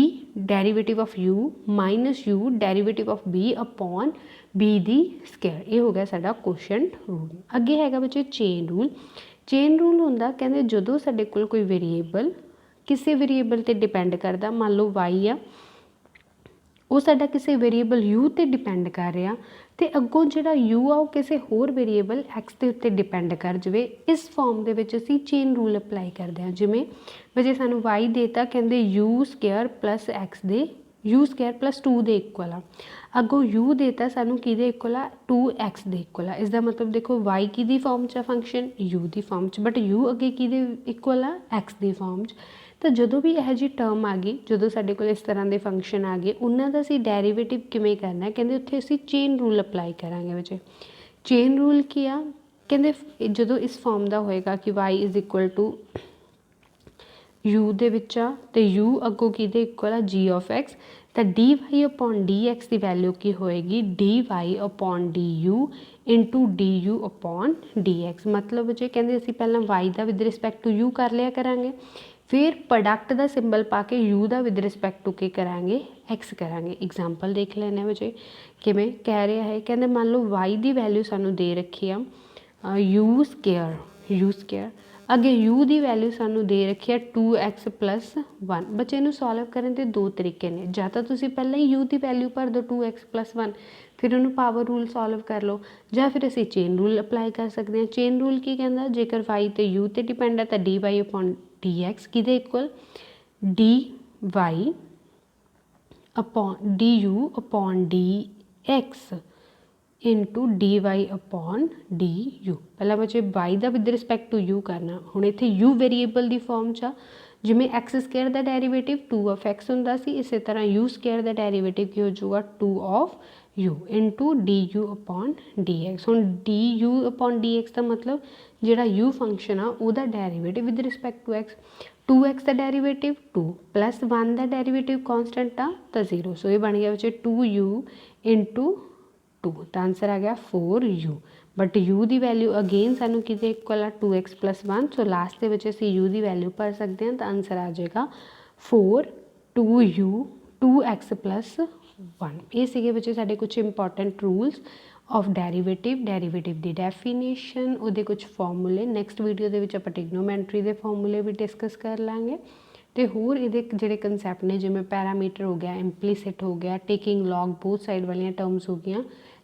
derivative of U minus U derivative of B upon B दी स्क्वायर। ये हो गया साडा क्वेश्चन रूल। अगे हैगा बच्चे चेन रूल। चेन रूल हुंदा कहते जदों साडे कोल कोई वेरीएबल किसी वेरीएबल ते डिपेंड करदा, मान लो वाई आ, वो साडा किसी वेरीएबल यू ते डिपेंड कर रहा, तो अगों जिहड़ा यू आ वो किसी होर वेरीएबल एक्स के उत्ते डिपेंड कर जाए, इस फॉर्म दे विच असीं चेन रूल अप्लाई करते हैं। जिमें वजे सानू वाई देता कहते यू स्क्वायर प्लस एक्स दे यू स्क्वायर प्लस 2 दे इक्वल आ, अगों यू देता सानू किहदे इक्वल आ 2x दे इक्वल आ। इसका मतलब देखो वाई किहदी फॉर्म च फंक्शन यू दी फॉर्म च, बट यू अगे किहदे इक्वल आ एक्स दी फॉर्म च। तो जो भी यह जी टर्म आ गई, जो साडे कोल इस तरह के फंक्शन आ गए, उन्हों का असीं डैरीवेटिव किवें करना, कहते उत्थे असीं चेन रूल अप्लाई करांगे। बच्चे चेन रूल की आ, कहते जो इस फॉर्म का होएगा कि y is equal to u दे विच आ, ते यू अगों किहदे इक्वल आ जी ऑफ एक्स, तो d y upon d x की वैल्यू की होएगी d y upon d u into d u upon d x. मतलब बच्चे कहते असीं पहलां वाई का विद रिस्पैक्ट टू यू कर लिया करांगे, फिर प्रोडक्ट का सिंबल पा के यू का विद रिस्पैक्ट टू के करांगे एक्स करांगे। एग्जाम्पल देख लेने बच्चे किवें कह रहा है, कहते मान लो वाई की वैल्यू सानू दे रखी आ यू स्केयर, अगे यू की वैल्यू सानू दे रखी है 2x प्लस 1। बच्चे इनू सॉल्व करने के दो तरीके ने, या तो तुसीं पहले ही यू की वैल्यू भर दो 2x प्लस 1, फिर उन्होंने पावर रूल सॉल्व कर लो, या फिर असीं चेन रूल अप्लाई कर सकते हैं। चेन रूल की कहता जेकर वाई तो यू ते डिपेंड है तो d y upon d x किहदे equal d y upon d u upon d x into d y upon d u. पहला बच्चे वाई का विद रिस्पैक्ट टू यू करना, हुण इत्थे यू वेरीएबल की फॉर्म च जिमें एक्स स्केयर का डैरीवेटिव 2 ऑफ एक्स हुंदा सी, इस तरह यू स्केयर का डैरीवेटिव की हो जाऊगा 2 of u into d u upon d x. हुण d u upon d x का मतलब जिहड़ा यू फंक्शन आ उहदा derivative with respect to x, 2x का डैरीवेटिव 2 प्लस 1 का डैरीवेटिव कॉन्सटेंट आ तो 0, सो ये बन गया बच्चे 2u इंटू 2, तो आंसर आ गया 4u। बट u की वैल्यू अगेन सानू कितने इक्वल आ 2x प्लस 1, सो लास्ट के बच्चे असीं u की वैल्यू भर सकते हैं, तो आंसर आ जाएगा 4 2u 2x प्लस 1। ये सीगे बच्चे साडे कुछ इंपॉर्टेंट रूल्स ऑफ डैरीवेटिव की डेफिनेशन, उहदे कुछ फॉर्मूले। नैक्सट वीडियो दे विच आपां ट्रिग्नोमैट्री के फॉर्मूले भी डिस्कस कर लांगे, तो होर इहदे जिहड़े कंसैप्ट ने जिवें पैरामीटर हो गया, इंप्लीसिट हो गया, टेकिंग लॉग बोथ साइड वाली टर्म्स हो गई,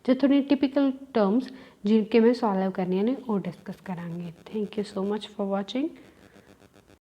जो थोड़ी टिपिकल टर्म्स जिनके मैं सॉल्व करनी ने वो डिस्कस करांगे। Thank you so much for watching.